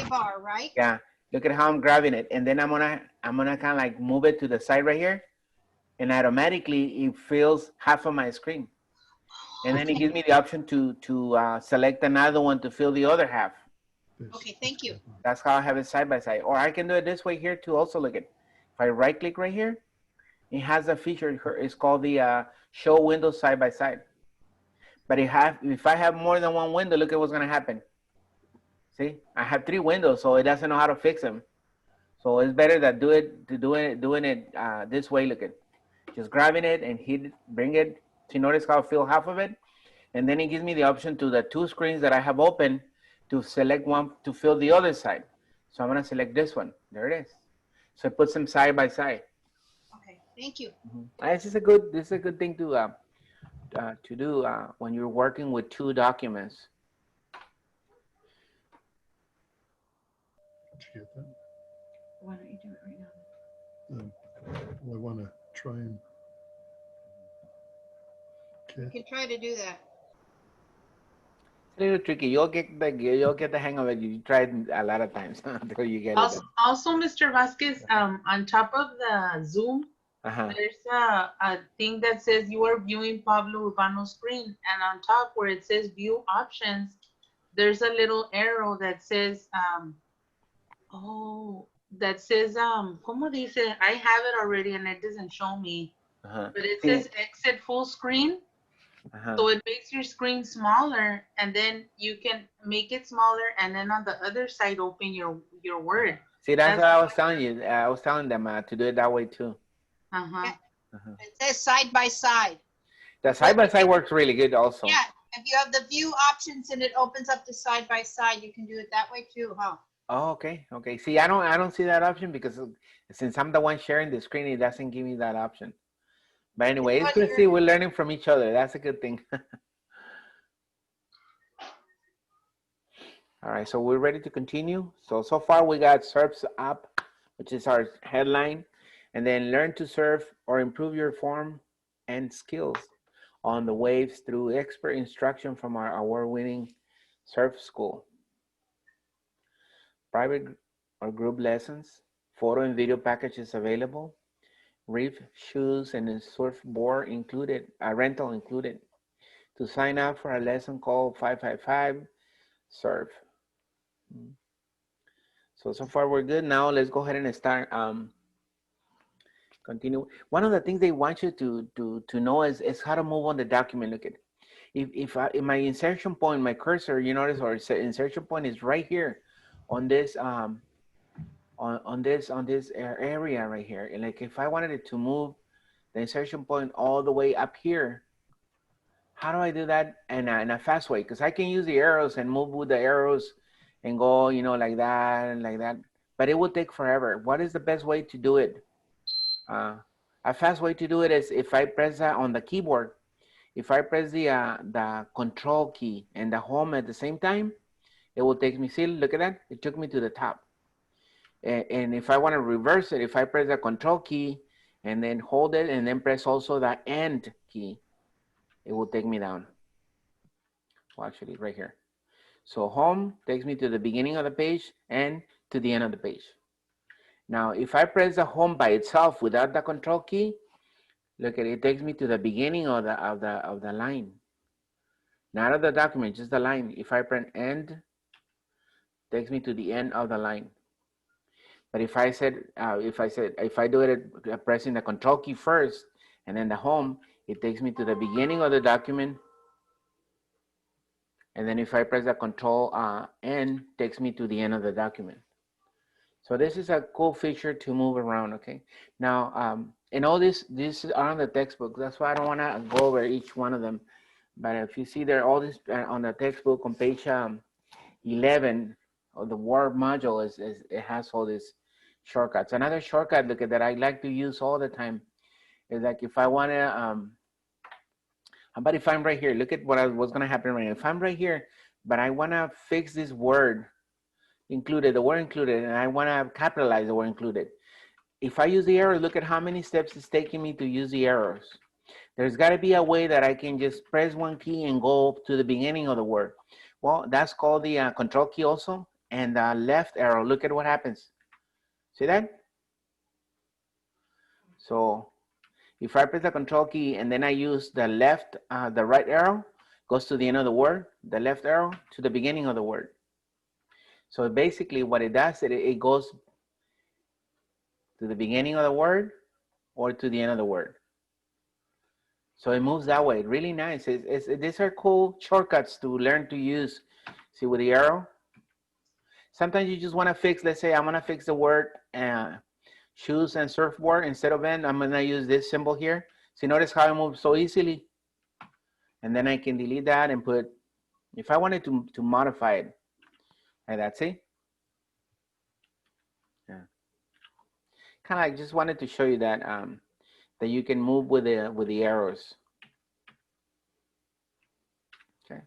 Speaker 2: bar, right?
Speaker 1: Yeah, look at how I'm grabbing it, and then I'm gonna kind of like move it to the side right here, and automatically it fills half of my screen, and then it gives me the option to select another one to fill the other half.
Speaker 2: Okay, thank you.
Speaker 1: That's how I have it side by side. Or I can do it this way here too. Also, look at, if I right click right here, it has a feature. It's called the show windows side by side. But if I have more than one window, look at what's gonna happen. See, I have 3 windows, so it doesn't know how to fix them. So it's better that doing it this way. Look at, just grabbing it and bring it. So you notice how I fill half of it, and then it gives me the option to the 2 screens that I have open to select one to fill the other side. So I'm gonna select this one. There it is. So it puts them side by side.
Speaker 2: Okay, thank you.
Speaker 1: This is a good thing to do when you're working with 2 documents.
Speaker 7: Did you get that?
Speaker 5: Why don't you do it right now?
Speaker 7: Well, I want to try and.
Speaker 2: You
Speaker 7: Okay.
Speaker 2: can try to do that.
Speaker 1: It's a little tricky. You'll get the hang of it. You try it a lot of times until you get it.
Speaker 5: Also, Mr. Vasquez, on top of the Zoom, there's a thing that says you are viewing Pablo Urbano's screen, and on top where it says view options, there's a little arrow that says, ¿cómo dice? I have it already and it doesn't show me, but it says exit full screen. So it makes your screen smaller, and then you can make it smaller, and then on the other side open your Word.
Speaker 1: See, that's what I was telling you. I was telling them to do it that way too.
Speaker 2: It says side by side.
Speaker 1: The side by side works really good also.
Speaker 2: Yeah, if you have the view options and it opens up to side by side, you can do it that way too, huh?
Speaker 1: Oh, okay. See, I don't see that option because since I'm the one sharing the screen, it doesn't give me that option. But anyway, it's good to see we're learning from each other. That's a good thing. All right, so we're ready to continue. So far we got SERPs up, which is our headline, and then learn to serve or improve your form and skills on the waves through expert instruction from our award-winning surf school. Private or group lessons, photo and video packages available, reef, shoes, and a surfboard included, a rental included. To sign up for a lesson, call 555-SURF. So far we're good. Now let's go ahead and start. Continue. One of the things they want you to know is how to move on the document. Look at, if my insertion point, my cursor, you notice, or insertion point is right here on this on this area right here. And like if I wanted it to move the insertion point all the way up here, how do I do that in a fast way? Because I can use the arrows and move with the arrows and go, you know, like that and like that. But it will take forever. What is the best way to do it? A fast way to do it is if I press that on the keyboard. If I press the control key and the home at the same time, it will take me, see, look at that. It took me to the top. And if I want to reverse it, if I press the control key and then hold it and then press also the end key, it will take me down. Well, actually right here. So home takes me to the beginning of the page and to the end of the page. Now, if I press the home by itself without the control key, look at it, it takes me to the beginning of the line. Not of the document, just the line. If I press end, it takes me to the end of the line. But if I do it pressing the control key first and then the home, it takes me to the beginning of the document. And then if I press the control N, takes me to the end of the document. So this is a cool feature to move around, okay? Now, and all these are on the textbook. That's why I don't wanna go over each one of them. But if you see there, all this on the textbook on page 11 of the Word module, it has all these shortcuts. Another shortcut, look at that I like to use all the time is like if I wanna, how about if I'm right here, look at what's gonna happen right now. If I'm right here, but I wanna fix this word included, the word included, and I wanna capitalize the word included. If I use the arrow, look at how many steps it's taking me to use the arrows. There's gotta be a way that I can just press one key and go to the beginning of the word. Well, that's called the control key also, and the left arrow, look at what happens. See that? So if I press the control key and then I use the left, the right arrow goes to the end of the word, the left arrow to the beginning of the word. So basically what it does, it goes to the beginning of the word or to the end of the word. So it moves that way. Really nice. These are cool shortcuts to learn to use. See with the arrow? Sometimes you just want to fix, let's say I want to fix the word shoes and surfboard. Instead of N, I'm going to use this symbol here. See, notice how it moves so easily. And then I can delete that and put, if I wanted to modify it, like that, see? Yeah. Kind of like just wanted to show you that that you can move with the arrows. Okay.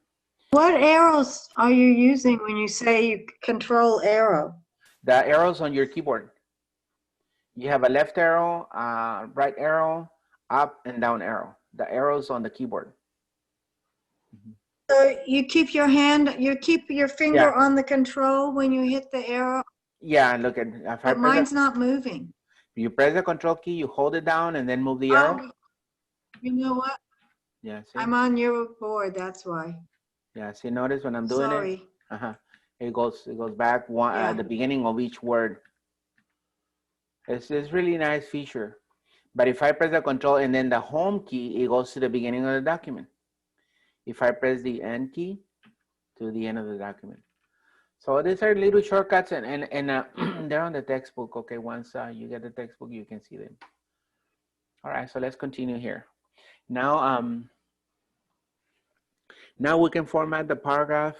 Speaker 3: What arrows are you using when you say you control arrow?
Speaker 1: The arrows on your keyboard. You have a left arrow, right arrow, up and down arrow. The arrows on the keyboard.
Speaker 3: So you keep your finger on the control when you hit the arrow?
Speaker 1: Yeah, look at,
Speaker 3: But mine's not moving.
Speaker 1: You press the control key, you hold it down and then move the arrow.
Speaker 3: You know what?
Speaker 1: Yeah, see?
Speaker 3: I'm on your board, that's why.
Speaker 1: Yeah, see, notice when I'm doing
Speaker 3: Sorry.
Speaker 1: it, it goes back one at the beginning of each word. It's really nice feature. But if I press the control and then the home key, it goes to the beginning of the document. If I press the end key, to the end of the document. So these are little shortcuts and they're on the textbook. Okay, once you get the textbook, you can see them. All right, so let's continue here. Now, now we can format the paragraph.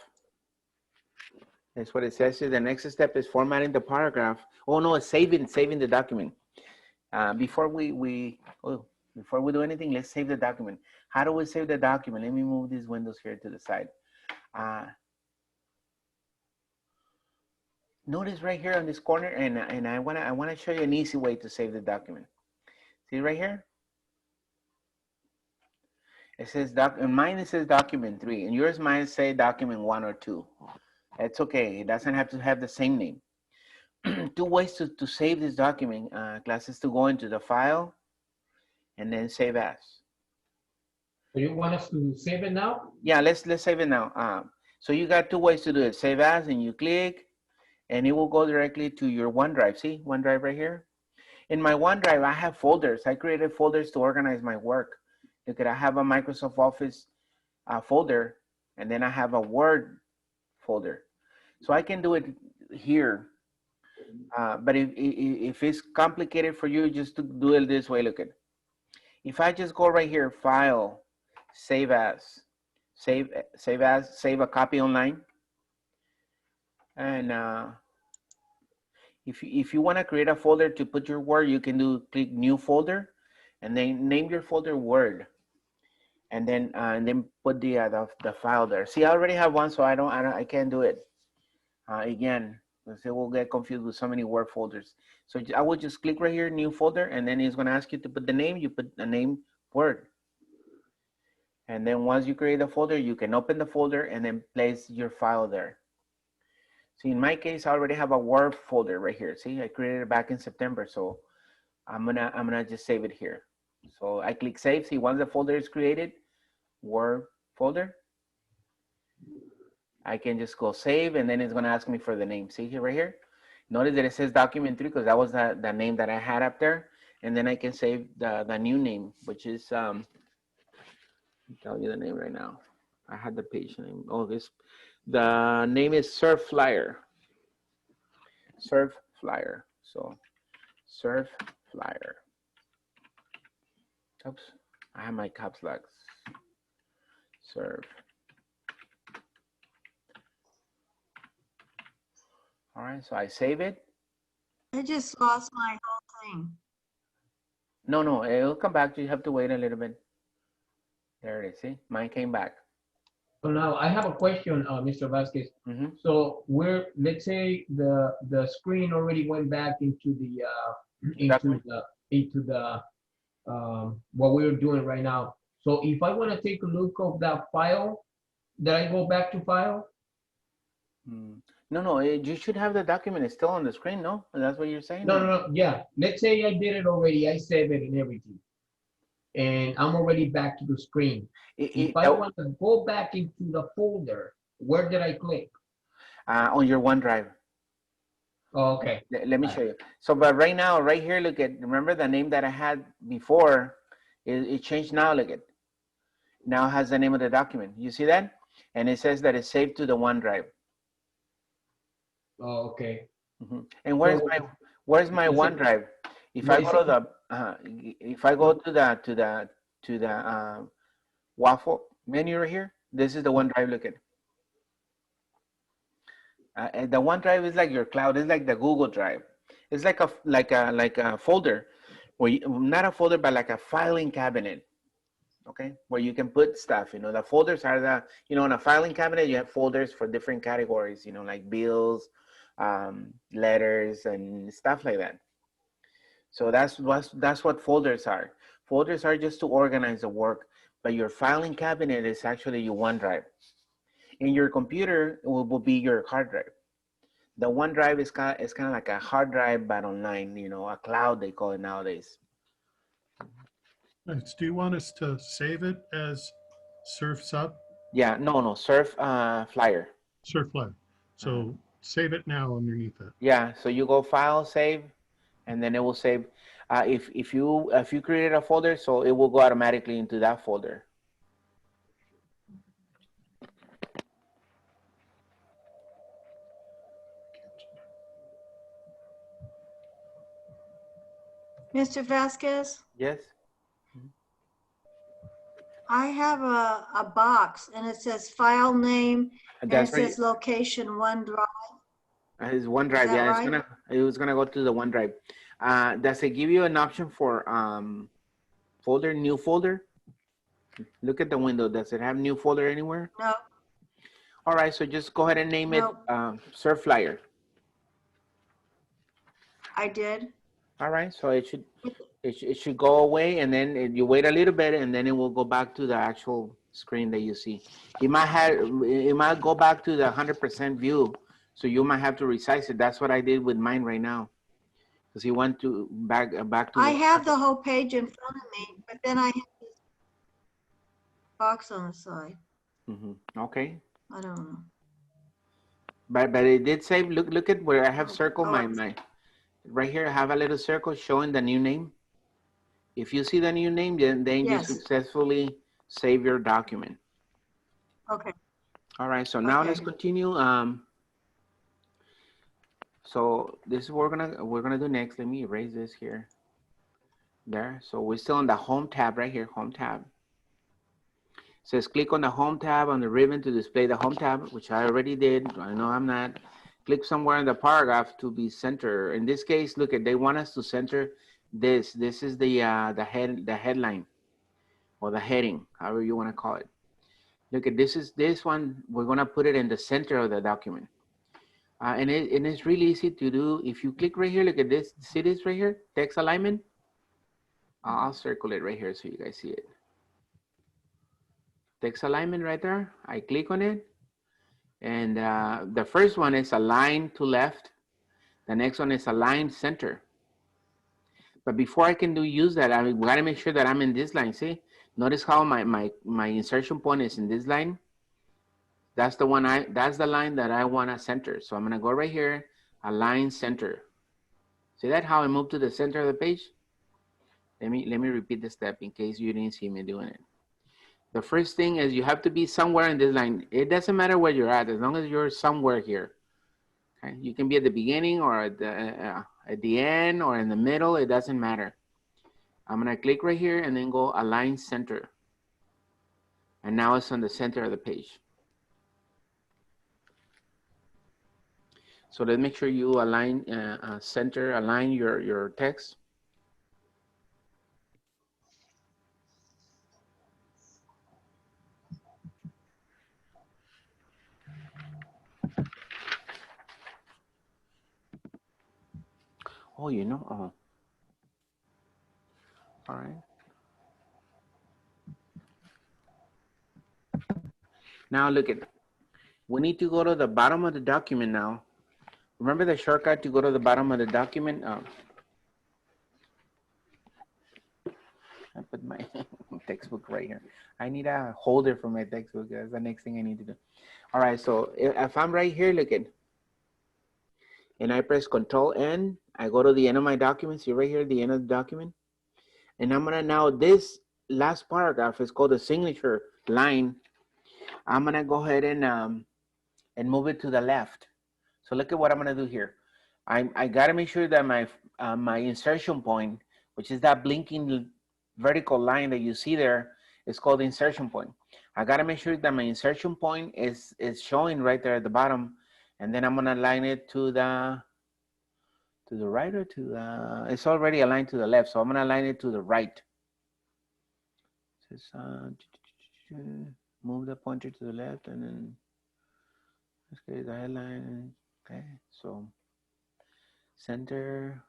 Speaker 1: That's what it says here. The next step is formatting the paragraph. Oh no, it's saving the document. Before we do anything, let's save the document. How do we save the document? Let me move these windows here to the side. Notice right here on this corner, and I wanna show you an easy way to save the document. See right here? It says mine it says document 3, and yours might say document 1 or 2. It's okay. It doesn't have to have the same name. 2 ways to save this document, class, is to go into the file and then save as.
Speaker 4: So you want us to save it now?
Speaker 1: Yeah, let's save it now. So you got 2 ways to do it. Save as, and you click, and it will go directly to your OneDrive. See OneDrive right here? In my OneDrive, I have folders. I created folders to organize my work. Look at, I have a Microsoft Office folder, and then I have a Word folder. So I can do it here. But if it's complicated for you, just to do it this way, look at. If I just go right here, File, Save As, save a copy online. And if you want to create a folder to put your Word, you can click New Folder, and then name your folder Word, and then put the file there. See, I already have one, so I can't do it again. It will get confused with so many Word folders. So I will just click right here, New Folder, and then it's going to ask you to put the name. You put the name Word, and then once you create a folder, you can open the folder and then place your file there. See, in my case, I already have a Word folder right here. See, I created it back in September, so I'm gonna just save it here. So I click Save. See, once the folder is created, Word folder, I can just go Save, and then it's gonna ask me for the name. See here, right here. Notice that it says Document 3 because that was the name that I had up there, and then I can save the new name, which is I'll tell you the name right now. I had the page name. Oh, the name is Surf Flyer. Surf Flyer. So Surf Flyer. Oops, I have my caps lock. Surf. All right, so I save it.
Speaker 3: I just lost my whole thing.
Speaker 1: No, it'll come back. You have to wait a little bit. There it is. See, mine came back.
Speaker 4: So now I have a question, Mr. Vasquez. So let's say the screen already went back into what we're doing right now. So if I want to take a look of that file, did I go back to file?
Speaker 1: No, you should have the document. It's still on the screen, no? That's what you're saying?
Speaker 4: No, yeah. Let's say I did it already. I saved it and everything. And I'm already back to the screen. If I want to go back into the folder, where did I click?
Speaker 1: On your OneDrive.
Speaker 4: Oh, okay.
Speaker 1: Let me show you. So, but right now, right here, look at, remember the name that I had before, it changed now, look at. now has the name of the document. You see that? And it says that it's saved to the OneDrive.
Speaker 4: Oh, okay.
Speaker 1: And where's my OneDrive? If I go to the if I go to the waffle menu right here, this is the OneDrive. Look at. And the OneDrive is like your cloud. It's like the Google Drive. It's like a folder, where not a folder, but like a filing cabinet. Okay, where you can put stuff. You know, the folders are in a filing cabinet. You have folders for different categories. You know, like bills, letters, and stuff like that. So that's what folders are. Folders are just to organize the work, but your filing cabinet is actually your OneDrive. In your computer, it will be your hard drive. The OneDrive is kind of like a hard drive, but online, a cloud, they call it nowadays.
Speaker 7: Nice. Do you want us to save it as Surf Sub?
Speaker 1: Yeah, no, Surf Flyer.
Speaker 7: Surf Flyer. So save it now underneath it.
Speaker 1: Yeah, so you go File, Save, and then it will save. If you created a folder, so it will go automatically into that folder.
Speaker 3: Mr. Vasquez,
Speaker 1: Yes.
Speaker 3: I have a box and it says file name and it says location OneDrive.
Speaker 1: It's OneDrive.
Speaker 3: Is that
Speaker 1: Yeah,
Speaker 3: right?
Speaker 1: it was gonna go to the OneDrive. Does it give you an option for folder, new folder? Look at the window. Does it have new folder anywhere?
Speaker 3: No.
Speaker 1: All right, so just go ahead and name
Speaker 3: No.
Speaker 1: it Surf Flyer.
Speaker 3: I did.
Speaker 1: All right, so it should go away, and then you wait a little bit, and then it will go back to the actual screen that you see. It might go back to the 100% view, so you might have to resize it. That's what I did with mine right now, because he went to back to.
Speaker 3: I have the whole page in front of me, but then I have this box on the side.
Speaker 1: Okay.
Speaker 3: I don't know.
Speaker 1: But it did say, look at where I have circled my right here. I have a little circle showing the new name. If you see the new name, then
Speaker 3: Yes.
Speaker 1: you successfully save your document.
Speaker 3: Okay.
Speaker 1: All right, so now let's continue. So this is what we're gonna do next. Let me erase this here. There. So we're still on the home tab right here. Home tab. It says click on the home tab on the ribbon to display the home tab, which I already did. I know I'm not. Click somewhere in the paragraph to be center. In this case, look at, they want us to center this. This is the headline or the heading, however you want to call it. Look at this one. We're gonna put it in the center of the document, and it's really easy to do. If you click right here, look at this. See this right here, text alignment. I'll circle it right here so you guys see it. Text alignment right there. I click on it, and the first one is align to left. The next one is align center. But before I can use that, I gotta make sure that I'm in this line. See, notice how my insertion point is in this line. That's the one that's the line that I wanna center. So I'm gonna go right here, align center. See that how I move to the center of the page? Let me repeat the step in case you didn't see me doing it. The first thing is you have to be somewhere in this line. It doesn't matter where you're at, as long as you're somewhere here. Okay? You can be at the beginning or at the end or in the middle. It doesn't matter. I'm gonna click right here and then go align center. And now it's on the center of the page. So let's make sure you align center, align your text. Oh, all right. Now look at, we need to go to the bottom of the document now. Remember the shortcut to go to the bottom of the document? I put my textbook right here. I need a holder for my textbook. That's the next thing I need to do. All right, so if I'm right here, look at, and I press Control N, I go to the end of my document. See right here, the end of the document. And I'm gonna now, this last paragraph is called the signature line. I'm gonna go ahead and move it to the left. So look at what I'm gonna do here. I gotta make sure that my insertion point, which is that blinking vertical line that you see there, is called the insertion point. I gotta make sure that my insertion point is showing right there at the bottom, and then I'm gonna align it to the right or to the, it's already aligned to the left, so I'm gonna align it to the right. Just move the pointer to the left, and then let's get the headline. Okay, so center.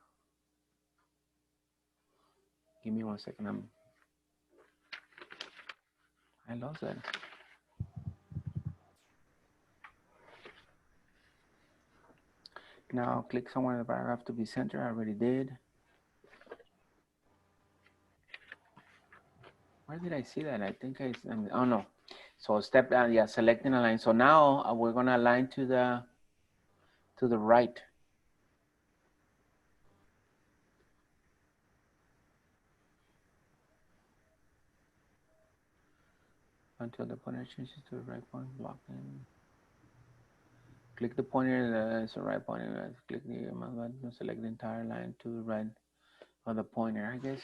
Speaker 1: Give me 1 second. I lost that. Now click somewhere in the paragraph to be center. I already did. Where did I see that? I think oh no. So step down, yeah, selecting a line. So now we're gonna align to the right. Until the pointer changes to the right point, blocking. Click the pointer, it's the right pointer. Click the mouse button, select the entire line to the right of the pointer, I guess.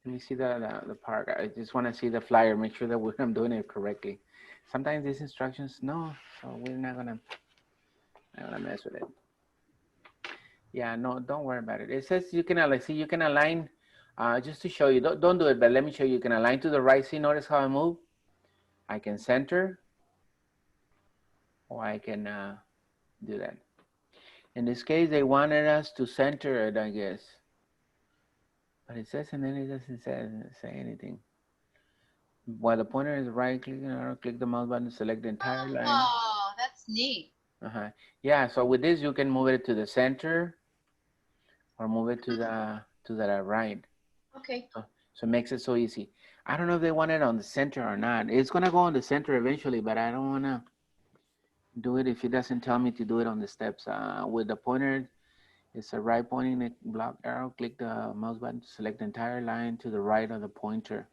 Speaker 1: Let me see the paragraph. I just want to see the flyer, make sure that I'm doing it correctly. Sometimes these instructions, no, so we're not gonna mess with it. Yeah, no, don't worry about it. It says you can align, just to show you, don't do it, but let me show you, you can align to the right. See, notice how I move? I can center, or I can do that. In this case, they wanted us to center it, I guess. But it says, and then it doesn't say anything. While the pointer is right, click the mouse button to select the entire line.
Speaker 2: Oh, that's neat.
Speaker 1: Yeah, so with this, you can move it to the center or move it to the right.
Speaker 2: Okay.
Speaker 1: So it makes it so easy. I don't know if they want it on the center or not. It's gonna go on the center eventually, but I don't wanna do it if it doesn't tell me to do it on the steps. With the pointer, it's a right pointing block arrow. Click the mouse button to select the entire line to the right of the pointer.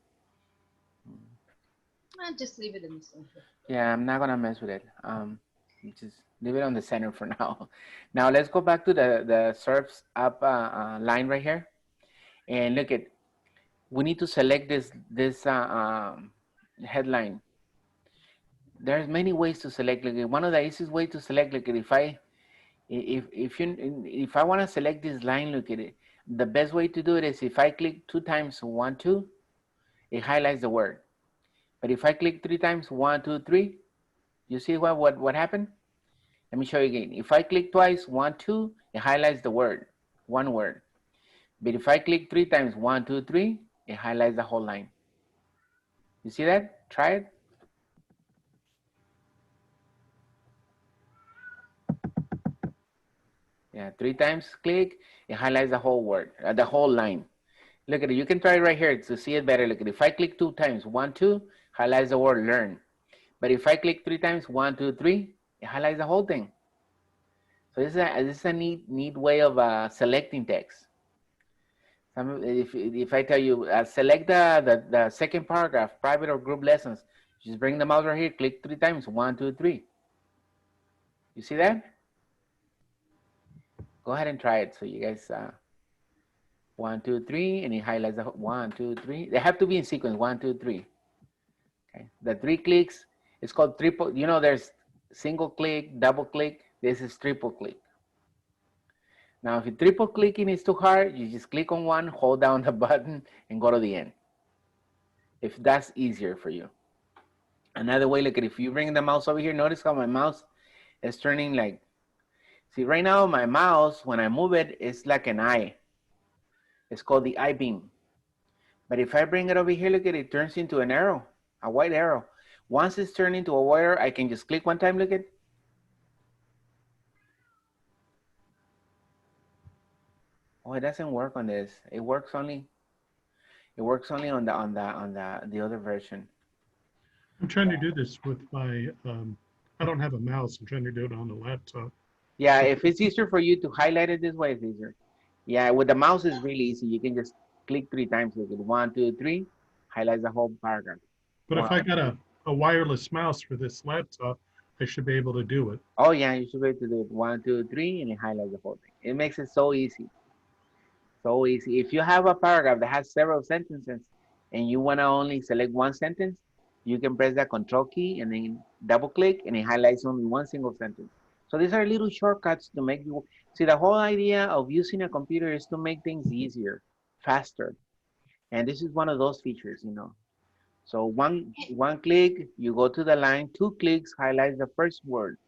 Speaker 2: I'll just leave it in the center.
Speaker 1: Yeah, I'm not gonna mess with it. Just leave it on the center for now. Now let's go back to the surfs up line right here, and look at. We need to select this headline. There's many ways to select. Like one of the easiest way to select, like if I want to select this line, look at it. The best way to do it is if I click 2 times 1, 2, it highlights the word. But if I click 3 times 1, 2, 3, you see what happened? Let me show you again. If I click twice 1, 2, it highlights the word, one word. But if I click 3 times 1, 2, 3, it highlights the whole line. You see that? Try it. Yeah, 3 times click, it highlights the whole word, the whole line. Look at it. You can try it right here to see it better. Look at it. If I click 2 times, 1, 2, highlights the word learn. But if I click 3 times, 1, 2, 3, it highlights the whole thing. So this is a neat way of selecting text. If I tell you select the second paragraph, private or group lessons, just bring the mouse right here, click 3 times, 1, 2, 3. You see that? Go ahead and try it. So you guys, 1, 2, 3, and it highlights the 1, 2, 3. They have to be in sequence, 1, 2, 3. Okay. The 3 clicks, it's called triple. You know, there's single click, double click. This is triple click. Now, if triple clicking is too hard, you just click on one, hold down the button, and go to the end. If that's easier for you. Another way, look at if you bring the mouse over here, notice how my mouse is turning like, see right now my mouse, when I move it, it's like an eye. It's called the I beam. But if I bring it over here, look at it, turns into an arrow, a white arrow. Once it's turned into a white arrow, I can just click one time, look at it. Oh, it doesn't work on this. It works only on the other version.
Speaker 7: I'm trying to do this with my, I don't have a mouse. I'm trying to do it on the laptop.
Speaker 1: Yeah, if it's easier for you to highlight it this way, it's easier. Yeah, with the mouse, it's really easy. You can just click 3 times. Look at 1, 2, 3. highlights the whole paragraph.
Speaker 7: But if I got a wireless mouse for this laptop, I should be able to do it.
Speaker 1: Oh yeah, you should be able to do it 1, 2, 3, and it highlights the whole thing. It makes it so easy. So easy. If you have a paragraph that has several sentences and you want to only select one sentence, you can press the control key and then double click and it highlights only one single sentence. So these are little shortcuts to make you see. The whole idea of using a computer is to make things easier, faster. And this is one of those features, you know. So one click, you go to the line. 2 clicks highlights the first word.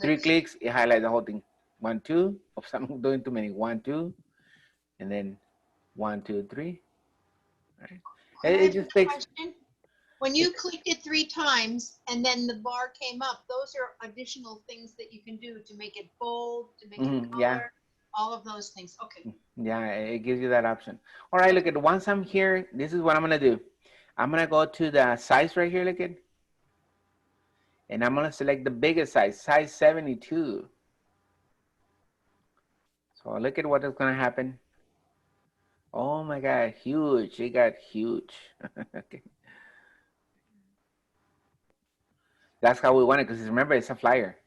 Speaker 1: 3 clicks, it highlights the whole thing. 1, 2. Oops, I'm doing too many. 1, 2, and then 1, 2, 3. Right. It just takes.
Speaker 2: Question. When you clicked it 3 times and then the bar came up, those are additional things that you can do to make it bold, to make it color,
Speaker 1: Yeah.
Speaker 2: all of those things. Okay.
Speaker 1: Yeah, it gives you that option. All right, look at once I'm here, this is what I'm gonna do. I'm gonna go to the size right here, look at, and I'm gonna select the biggest size, size 72. So look at what is gonna happen. Oh my God, huge! It got huge. Okay. That's how we want it, because remember, it's a flyer.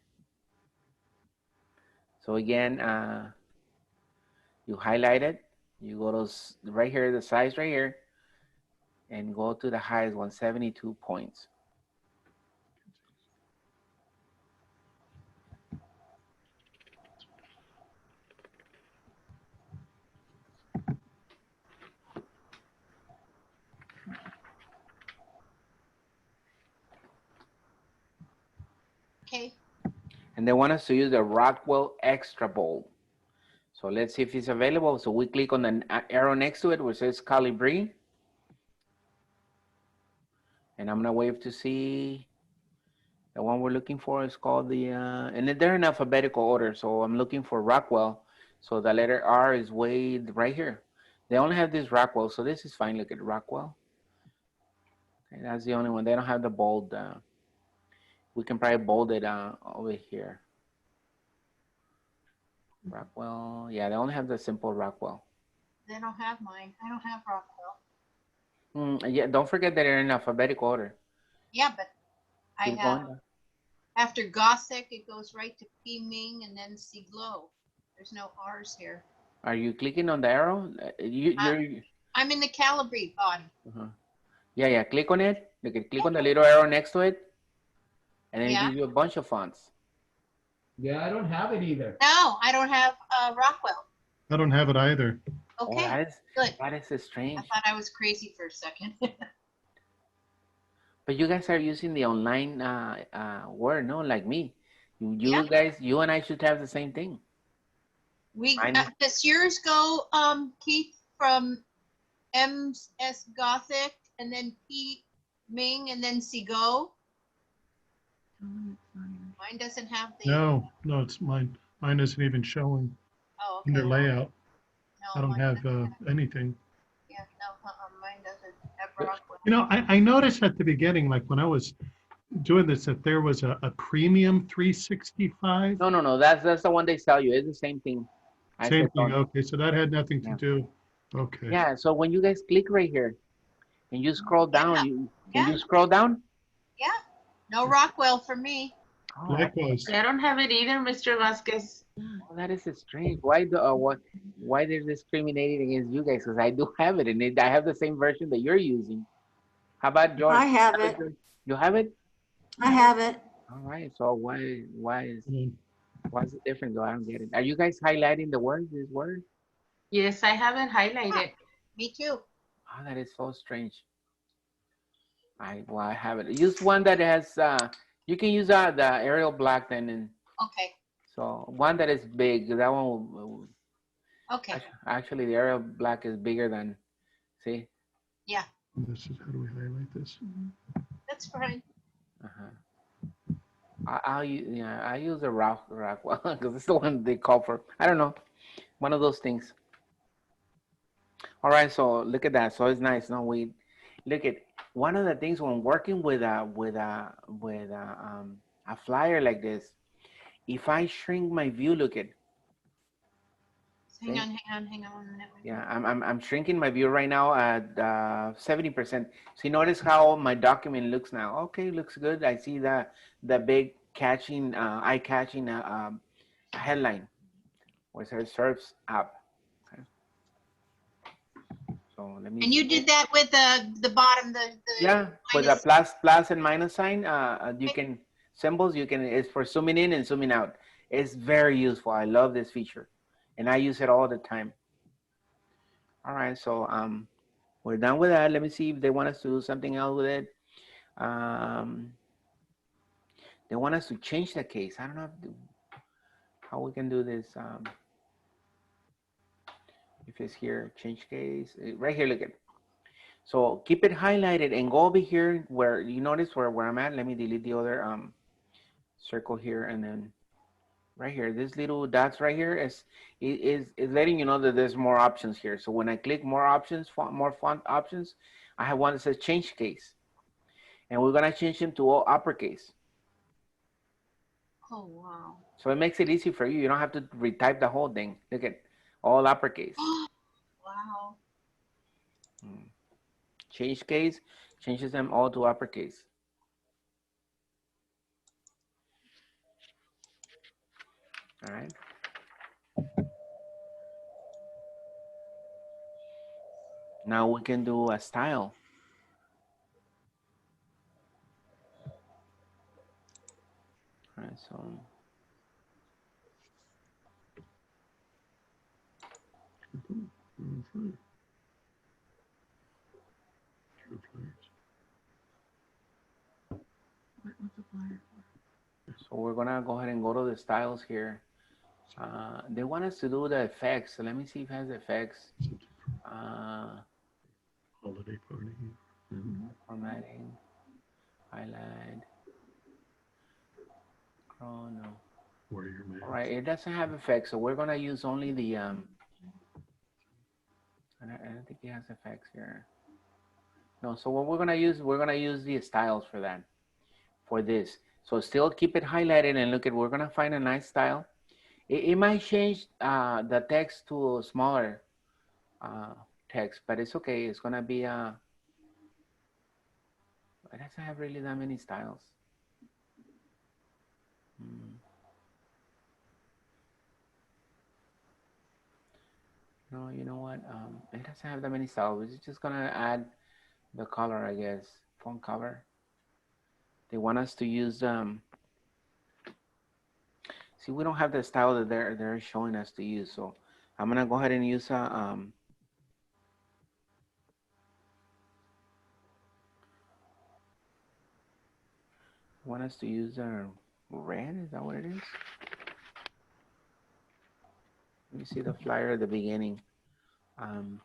Speaker 1: So again, you highlight it, you go to right here, the size right here, and go to the highest one, 72 points.
Speaker 2: Okay.
Speaker 1: And they want us to use the Rockwell Extra Bold. So let's see if it's available. So we click on the arrow next to it where it says Calibri. And I'm gonna wait to see the one we're looking for is called the, and they're in alphabetical order. So I'm looking for Rockwell. So the letter R is way right here. They only have this Rockwell, so this is fine. Look at Rockwell. Okay, that's the only one. They don't have the bold. We can probably bold it over here. Rockwell, yeah, they only have the simple Rockwell.
Speaker 2: They don't have mine. I don't have Rockwell.
Speaker 1: Yeah, don't forget that they're in alphabetical order.
Speaker 2: Yeah, but I
Speaker 1: Keep
Speaker 2: have,
Speaker 1: going.
Speaker 2: after Gossick, it goes right to P. Ming and then Siglo. There's no R's here.
Speaker 1: Are you clicking on the arrow? You're.
Speaker 2: I'm in the Calibri body.
Speaker 1: Yeah, click on it. You can click on the little arrow next to it, and then it gives you a bunch of fonts.
Speaker 4: Yeah, I don't have it either.
Speaker 2: No, I don't have Rockwell.
Speaker 7: I don't have it either.
Speaker 2: Okay, good.
Speaker 1: That is strange.
Speaker 2: I thought I was crazy for a second.
Speaker 1: But you guys are using the online Word, no? Like me. You guys, you and I should have the same thing.
Speaker 2: Does yours go, Keith, from M.S. Gothic and then P. Ming and then Sigo? Mine doesn't have the.
Speaker 7: No, it's mine. Mine isn't even showing in their layout.
Speaker 2: No,
Speaker 7: I don't have anything.
Speaker 2: Yeah, no, mine doesn't have Rockwell.
Speaker 7: You know, I noticed at the beginning, like when I was doing this, that there was a premium 365.
Speaker 1: No. That's the one they sell you. It's the same thing.
Speaker 7: Same thing. Okay, so that had nothing to do. Okay.
Speaker 1: Yeah. So when you guys click right here, and you scroll down, can you scroll down?
Speaker 2: Yeah. No Rockwell for me.
Speaker 1: Oh,
Speaker 7: Likewise.
Speaker 5: I don't have it either, Mr. Vasquez.
Speaker 1: well, that is strange. Why they're discriminating against you guys? Because I do have it, and I have the same version that you're using. How about George?
Speaker 3: I have it.
Speaker 1: You have it?
Speaker 3: I have it.
Speaker 1: All right. So why is it different though? I don't get it. Are you guys highlighting the words? This word?
Speaker 5: Yes, I have it highlighted.
Speaker 2: Me too.
Speaker 1: Oh, that is so strange. I have it. Use one that has. You can use the Arial Black then, and
Speaker 2: Okay.
Speaker 1: so one that is big. That one. Will,
Speaker 2: okay.
Speaker 1: Actually, the Arial Black is bigger than. See.
Speaker 2: Yeah.
Speaker 7: This is how do we highlight this?
Speaker 2: That's fine.
Speaker 1: I use the Rockwell because it's the one they call for. I don't know, one of those things. All right, so look at that. So it's nice. No, we look at one of the things when working with a flyer like this. If I shrink my view, look at.
Speaker 2: Hang on 1 minute.
Speaker 1: Yeah, I'm shrinking my view right now at 70%. So you notice how my document looks now. Okay, looks good. I see the big catching, eye-catching headline where it says Surfs Up. Okay. So let me.
Speaker 2: And you did that with the bottom, the
Speaker 1: yeah, with a plus and minus sign. You
Speaker 2: Okay.
Speaker 1: can symbols. You can. It's for zooming in and zooming out. It's very useful. I love this feature, and I use it all the time. All right, so we're done with that. Let me see if they want us to do something else with it. They want us to change the case. I don't know how we can do this. If it's here, change case. Right here, look at it. So keep it highlighted and go over here where you notice where I'm at. Let me delete the other circle here, and then right here, this little dots right here is letting you know that there's more options here. So when I click more options, more font options, I have one that says change case. And we're gonna change them to all uppercase.
Speaker 2: Oh, wow.
Speaker 1: So it makes it easy for you. You don't have to retype the whole thing. Look at all uppercase.
Speaker 2: Wow.
Speaker 1: Change case, changes them all to uppercase. All right. Now we can do a style. All right, so. So we're gonna go ahead and go to the styles here. They want us to do the effects. So let me see if it has effects.
Speaker 7: Holiday party.
Speaker 1: Formatting, highlight, chrono. All right, it doesn't have effects, so we're gonna use only the I don't think it has effects here. No, so what we're gonna use the styles for that, for this. So still keep it highlighted and look at, we're gonna find a nice style. It might change the text to smaller text, but it's okay. It's gonna be it doesn't have really that many styles. No, you know what? It doesn't have that many styles. It's just gonna add the color, I guess. Font color. They want us to use see, we don't have the style that they're showing us to use, so I'm gonna go ahead and use want us to use red. Is that what it is? Let me see the flyer at the beginning. Trying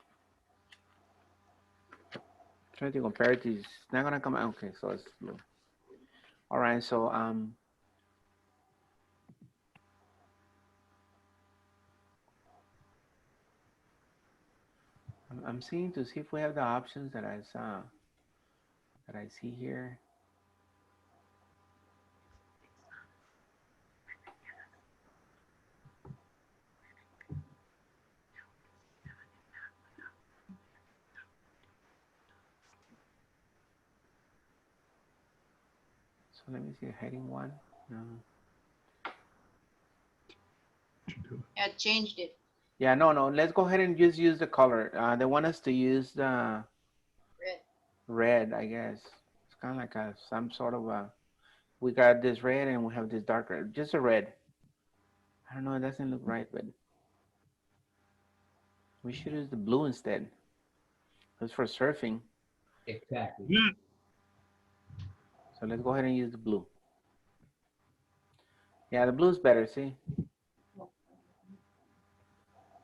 Speaker 1: to compare it to, it's not gonna come out. Okay, so it's blue. All right, so I'm seeing to see if we have the options that I saw, that I see here. So let me see, heading one. No.
Speaker 2: Yeah, changed it.
Speaker 1: Yeah, no. Let's go ahead and just use the color. They want us to use the red, I guess. It's kind of like some sort of a. We got this red and we have this dark red. Just a red. I don't know. It doesn't look right, but we should use the blue instead. It's for surfing.
Speaker 4: Exactly.
Speaker 1: So let's go ahead and use the blue. Yeah, the blue is better. See.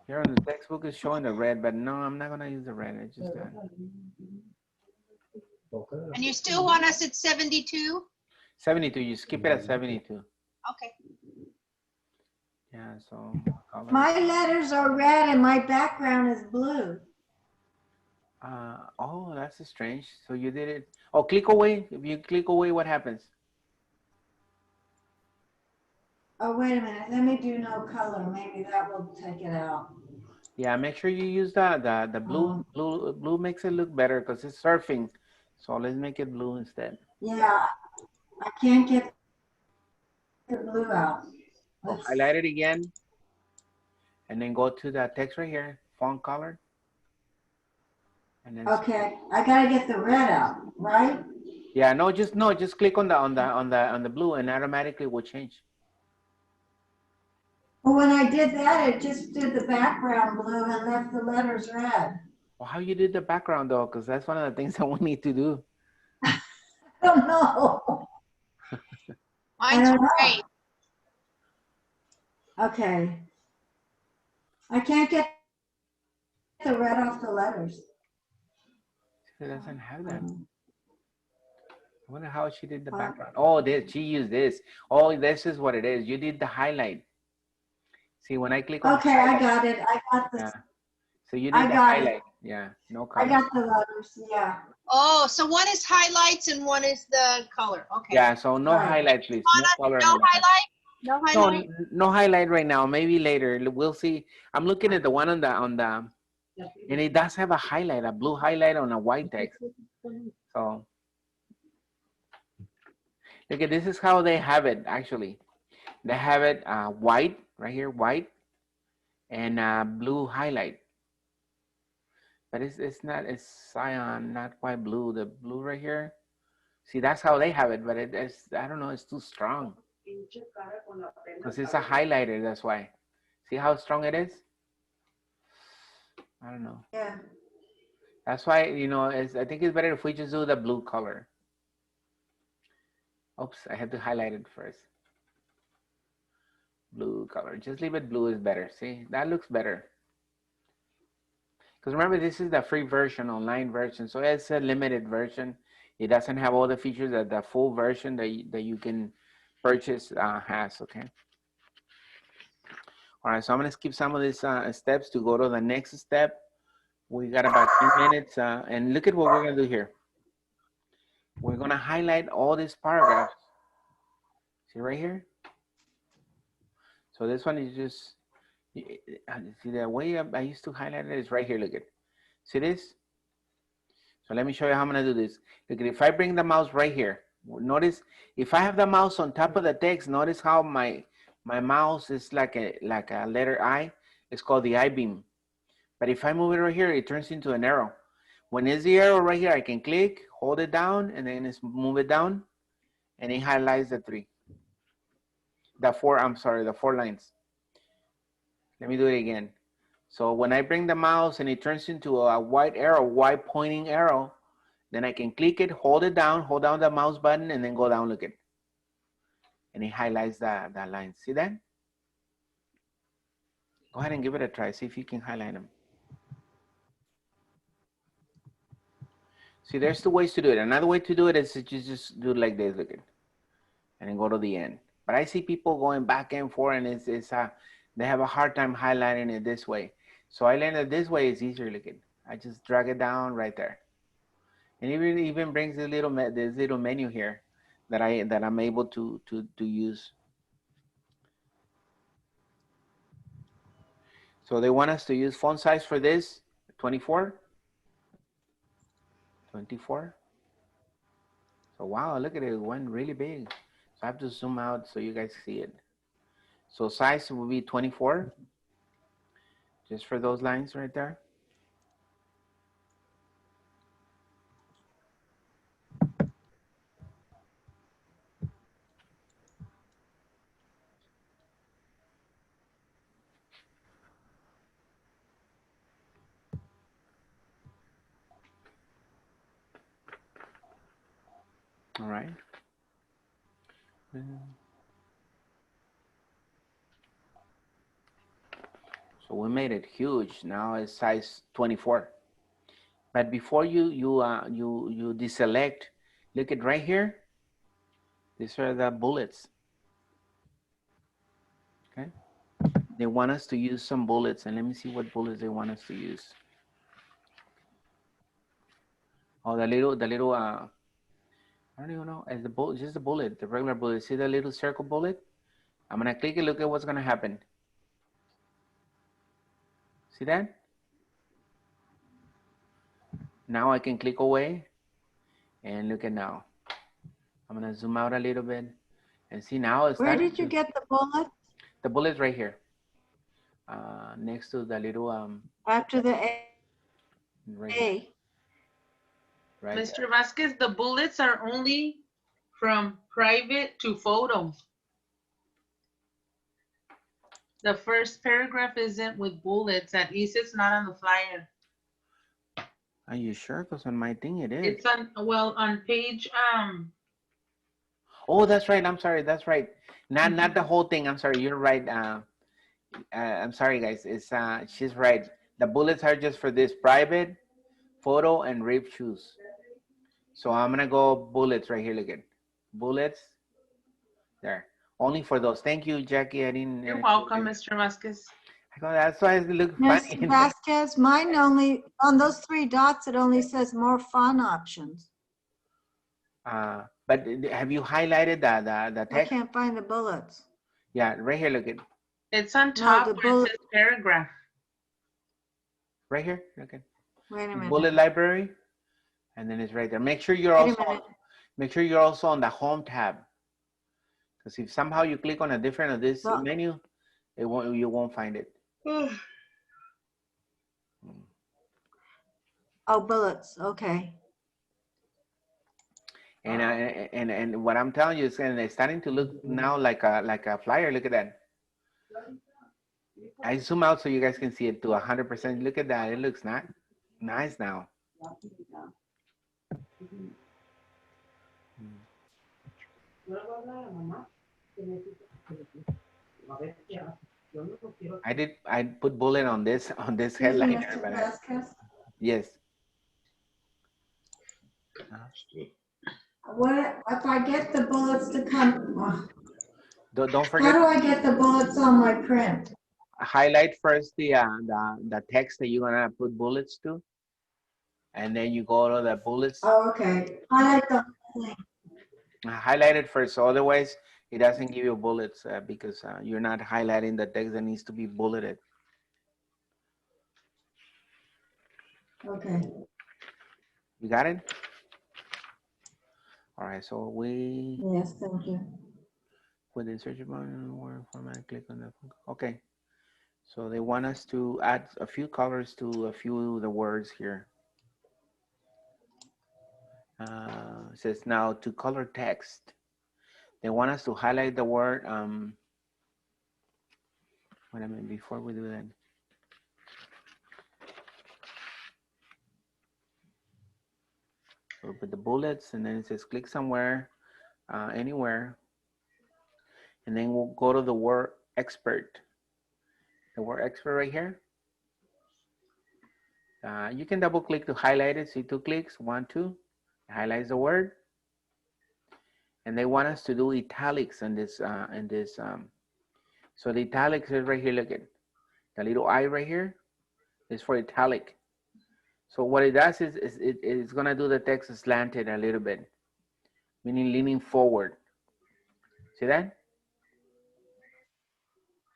Speaker 1: Here on the textbook is showing the red, but no, I'm not gonna use the red. It's just
Speaker 2: And you still want us at 72?
Speaker 1: 72. You skip it at 72.
Speaker 2: Okay.
Speaker 1: Yeah. So.
Speaker 3: My letters are red and my background is blue.
Speaker 1: Oh, that's strange. So you did it. Oh, click away. If you click away, what happens?
Speaker 3: Oh, wait a minute. Let me do no color. Maybe that will take it out.
Speaker 1: Yeah, make sure you use the blue. Blue makes it look better because it's surfing. So let's make it blue instead.
Speaker 3: Yeah, I can't get the blue out.
Speaker 1: So highlight it again, and then go to the text right here, font color, and then.
Speaker 3: Okay, I gotta get the red out, right?
Speaker 1: Yeah, no, just click on the blue, and automatically will change.
Speaker 3: Well, when I did that, it just did the background blue and left the letters red.
Speaker 1: Well, how you did the background though? Because that's one of the things that we need to do.
Speaker 3: I don't know.
Speaker 2: Mine's great.
Speaker 3: Okay. I can't get the red off the letters.
Speaker 1: It doesn't have that. I wonder how she did the background. Oh, she used this. Oh, this is what it is. You did the highlight. See, when I click on
Speaker 3: okay, I got it. I got this.
Speaker 1: Yeah. So you did the highlight. Yeah, no color.
Speaker 3: I got the letters, yeah.
Speaker 2: Oh, so one is highlights and one is the color. Okay.
Speaker 1: Yeah, so no highlight, please. No color.
Speaker 2: No highlight? No highlight?
Speaker 1: No highlight right now. Maybe later. We'll see. I'm looking at the one on the and it does have a highlight, a blue highlight on a white text. So look at this is how they have it actually. They have it white right here, white, and blue highlight. But it's cyan, not quite blue. The blue right here. See, that's how they have it, but it's I don't know, it's too strong. Because it's a highlighter, that's why. See how strong it is? I don't know.
Speaker 3: Yeah.
Speaker 1: That's why, you know, I think it's better if we just do the blue color. Oops, I had to highlight it first. Blue color. Just leave it blue is better. See, that looks better. Because remember, this is the free version, online version. So it's a limited version. It doesn't have all the features that the full version that you can purchase has, okay? All right, so I'm gonna skip some of these steps to go to the next step. We got about 10 minutes, and look at what we're gonna do here. We're gonna highlight all these paragraphs. See right here? So this one is just, see the way I used to highlight it is right here, look at it. See this? So let me show you how I'm gonna do this. Look, if I bring the mouse right here, notice if I have the mouse on top of the text, notice how my mouse is like a letter I. It's called the I-beam. But if I move it right here, it turns into an arrow. When it's the arrow right here, I can click, hold it down, and then move it down, and it highlights the four lines. Let me do it again. So when I bring the mouse and it turns into a white arrow, white pointing arrow, then I can click it, hold down the mouse button, and then go down, look at it. And it highlights that line. See that? Go ahead and give it a try. See if you can highlight them. See, there's two ways to do it. Another way to do it is to just do it like this, look at it. And then go to the end. But I see people going back and forth, and they have a hard time highlighting it this way. So I learned that this way is easier, look at it. I just drag it down right there. And it even brings this little menu here that I'm able to use. So they want us to use font size for this, 24. 24. So wow, look at it, it went really big. So I have to zoom out so you guys see it. So size will be 24, just for those lines right there. All right. So we made it huge. Now it's size 24. But before you deselect, look at right here. These are the bullets. Okay. They want us to use some bullets, and let me see what bullets they want us to use. Oh, the little I don't even know. It's just the bullet, the regular bullet. See the little circle bullet? I'm gonna click it. Look at what's gonna happen. See that? Now I can click away and look at now. I'm gonna zoom out a little bit and see now it's
Speaker 3: Where
Speaker 1: starting
Speaker 3: did you
Speaker 1: to,
Speaker 3: get the bullet?
Speaker 1: the bullet's right here. Next to the little
Speaker 3: After the A.
Speaker 1: right here, right there.
Speaker 5: Mr. Vasquez, the bullets are only from private to photo. The first paragraph isn't with bullets. At least it's not on the flyer.
Speaker 1: Are you sure? Because on my thing it is.
Speaker 5: It's on, well, on page,
Speaker 1: Oh, that's right. I'm sorry. That's right. Not the whole thing. I'm sorry. You're right. I'm sorry, guys. It's she's right. The bullets are just for this private, photo, and rape shoes. So I'm gonna go bullets right here. Look at bullets. There. Only for those. Thank you, Jackie. I didn't.
Speaker 5: you're welcome, Mr. Vasquez.
Speaker 1: That's why it looks funny.
Speaker 3: Mr. Vasquez, mine only, on those 3 dots, it only says more fun options.
Speaker 1: But have you highlighted the
Speaker 3: I
Speaker 1: text?
Speaker 3: can't find the bullets.
Speaker 1: Yeah, right here. Look at
Speaker 5: It's on top
Speaker 3: the
Speaker 5: where it
Speaker 3: bullet-
Speaker 5: says paragraph.
Speaker 1: right here. Look at
Speaker 3: Wait a minute.
Speaker 1: bullet library, and then it's right there. Make sure you're
Speaker 3: Wait a
Speaker 1: also
Speaker 3: minute.
Speaker 1: make sure you're also on the home tab. Because if somehow you click on a different of this
Speaker 3: Well-
Speaker 1: menu, you won't find it.
Speaker 3: Oh, bullets, okay.
Speaker 1: And what I'm telling you is, and it's starting to look now like a flyer. Look at that. I zoom out so you guys can see it to 100%. Look at that. It looks not nice now. I put bullet on this headliner.
Speaker 3: Mr.
Speaker 1: But
Speaker 3: Vasquez,
Speaker 1: yes.
Speaker 3: what, if I get the bullets to come,
Speaker 1: Don't
Speaker 3: how
Speaker 1: forget
Speaker 3: do I get the bullets on my print?
Speaker 1: highlight first the text that you're gonna put bullets to, and then you go to the bullets.
Speaker 3: Oh, okay. Highlight the whole thing.
Speaker 1: Highlight it first, so otherwise it doesn't give you bullets because you're not highlighting the text that needs to be bulleted.
Speaker 3: Okay.
Speaker 1: You got it? All right, so we
Speaker 3: Yes, thank you.
Speaker 1: with the search button word format, click on the okay. So they want us to add a few colors to a few of the words here. It says now to color text. They want us to highlight the word. Wait a minute, before we do that. We'll put the bullets and then it says click somewhere, anywhere. And then we'll go to the word expert. The word expert right here. You can double click to highlight it. See 2 clicks, 1, 2. It highlights the word. And they want us to do italics in this. So the italics is right here. Look at the little I right here is for italic. So what it does is it's gonna do the text slanted a little bit, meaning leaning forward. See that?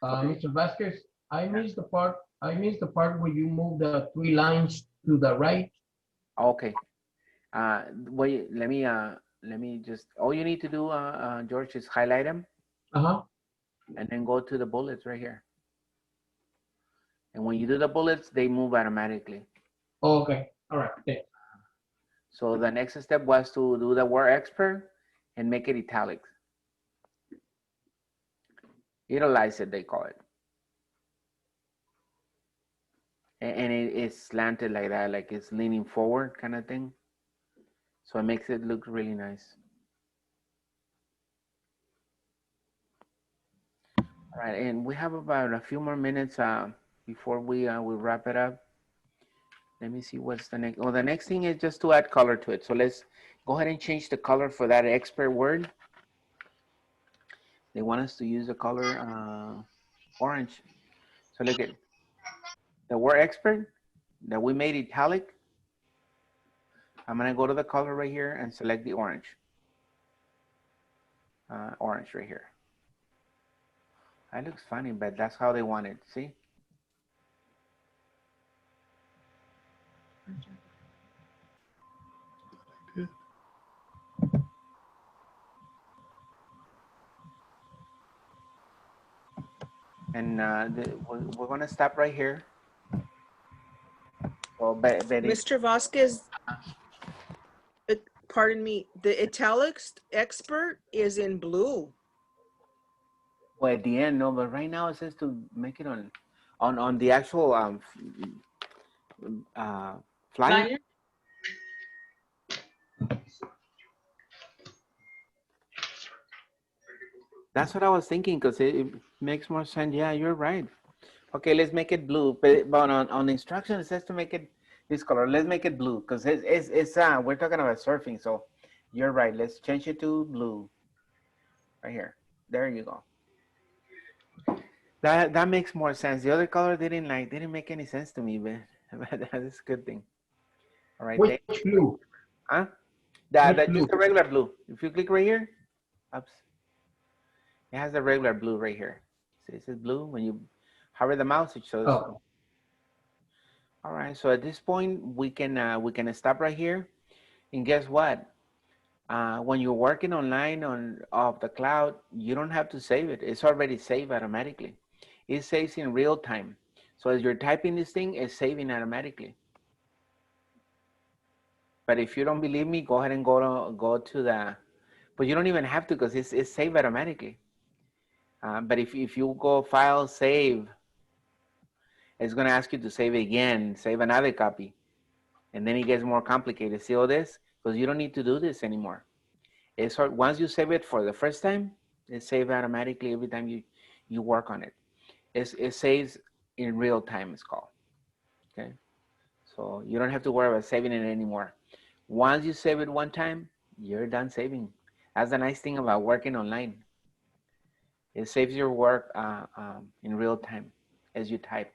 Speaker 4: Mr. Vasquez, I missed the part where you moved the 3 lines to the right.
Speaker 1: Okay. Wait, let me just, all you need to do, George, is highlight them and then go to the bullets right here. And when you do the bullets, they move automatically.
Speaker 4: Oh, okay, all right, thanks.
Speaker 1: So the next step was to do the word expert and make it italics. Italize it, they call it. And it is slanted like that, like it's leaning forward kind of thing. So it makes it look really nice. All right, and we have about a few more minutes before we wrap it up. Let me see what's the next. Oh, the next thing is just to add color to it. So let's go ahead and change the color for that expert word. They want us to use the color orange. So look at the word expert that we made italic. I'm gonna go to the color right here and select the orange. Orange right here. That looks funny, but that's how they want it, see? And we're gonna stop right here. Well, Betty.
Speaker 6: Mr. Vasquez, pardon me, the italics expert is in blue.
Speaker 1: Well, at the end, no, but right now it says to make it on the actual flyer. That's what I was thinking, because it makes more sense. Yeah, you're right. Okay, let's make it blue. But on the instruction it says to make it this color. Let's make it blue, because it's we're talking about surfing. So you're right. Let's change it to blue. Right here. There you go. That makes more sense. The other color didn't make any sense to me, but that's a good thing. All right.
Speaker 4: Which blue?
Speaker 1: Huh?
Speaker 4: Which blue?
Speaker 1: Just the regular blue. If you click right here, oops, it has the regular blue right here. See, it says blue. When you hover the mouse, it shows.
Speaker 4: Oh.
Speaker 1: All right. So at this point, we can stop right here. And guess what? When you're working online off the cloud, you don't have to save it. It's already saved automatically. It saves in real time. So as you're typing this thing, it's saving automatically. But if you don't believe me, go ahead and go to the, but you don't even have to, because it's saved automatically. But if you go file, save, it's going to ask you to save again, save another copy. And then it gets more complicated. See all this? Because you don't need to do this anymore. It's once you save it for the first time, it saves automatically every time you work on it. It saves in real time, it's called. Okay. So you don't have to worry about saving it anymore. Once you save it one time, you're done saving. That's the nice thing about working online. It saves your work in real time as you type.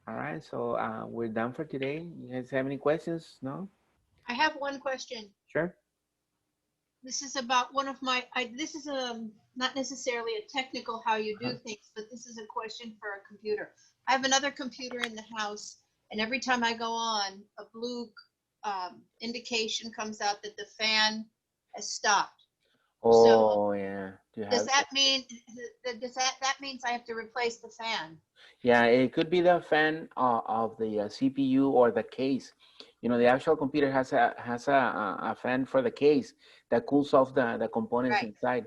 Speaker 1: All right, so we're done for today. You guys have any questions? No?
Speaker 2: I have one question.
Speaker 1: Sure.
Speaker 2: This is about one of my, this is not necessarily a technical how you do things, but this is a question for a computer. I have another computer in the house, and every time I go on, a blue indication comes out that the fan has stopped.
Speaker 1: Oh, yeah.
Speaker 2: Does that mean, that means I have to replace the fan?
Speaker 1: Yeah, it could be the fan of the CPU or the case. You know, the actual computer has a fan for the case that cools off the components inside.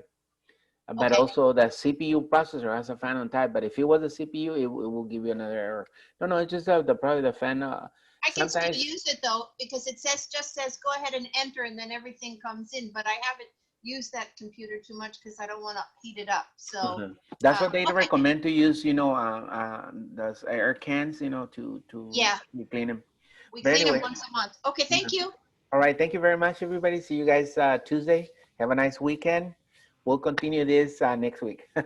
Speaker 1: But also the CPU processor has a fan on top. But if it was a CPU, it will give you another error. No, it's just probably the fan.
Speaker 2: I can still use it though, because it just says go ahead and enter, and then everything comes in. But I haven't used that computer too much because I don't want to heat it up. So
Speaker 1: that's what they recommend to use. You know, those air cans. You know, to clean them.
Speaker 2: We clean them once a month. Okay, thank you.
Speaker 1: All right, thank you very much, everybody. See you guys Tuesday. Have a nice weekend. We'll continue this next week. All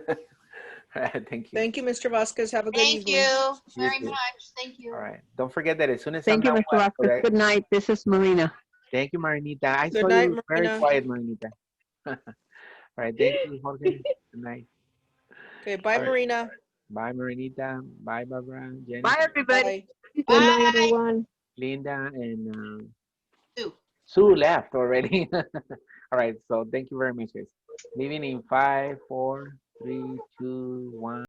Speaker 1: right, thank you.
Speaker 6: Thank you, Mr. Vasquez. Have a good evening.
Speaker 2: Thank you very much. Thank you.
Speaker 1: All right. Don't forget that as soon as
Speaker 8: Thank you, Mr. Vasquez. Good night. This is Marina.
Speaker 1: Thank you, Marinita. I
Speaker 6: Good
Speaker 1: saw
Speaker 6: night,
Speaker 1: you
Speaker 6: Marina.
Speaker 1: very quiet, Marinita. All right. Thank you, Jorge. Good night.
Speaker 6: Okay, bye, Marina.
Speaker 1: Bye, Marinita. Bye, Barbara. Jenny.
Speaker 8: Bye, everybody.
Speaker 6: Bye.
Speaker 8: Good night, everyone.
Speaker 1: Linda and
Speaker 2: Sue.
Speaker 1: Sue left already. All right. So thank you very much, guys. Leaving in 5, 4, 3, 2, 1.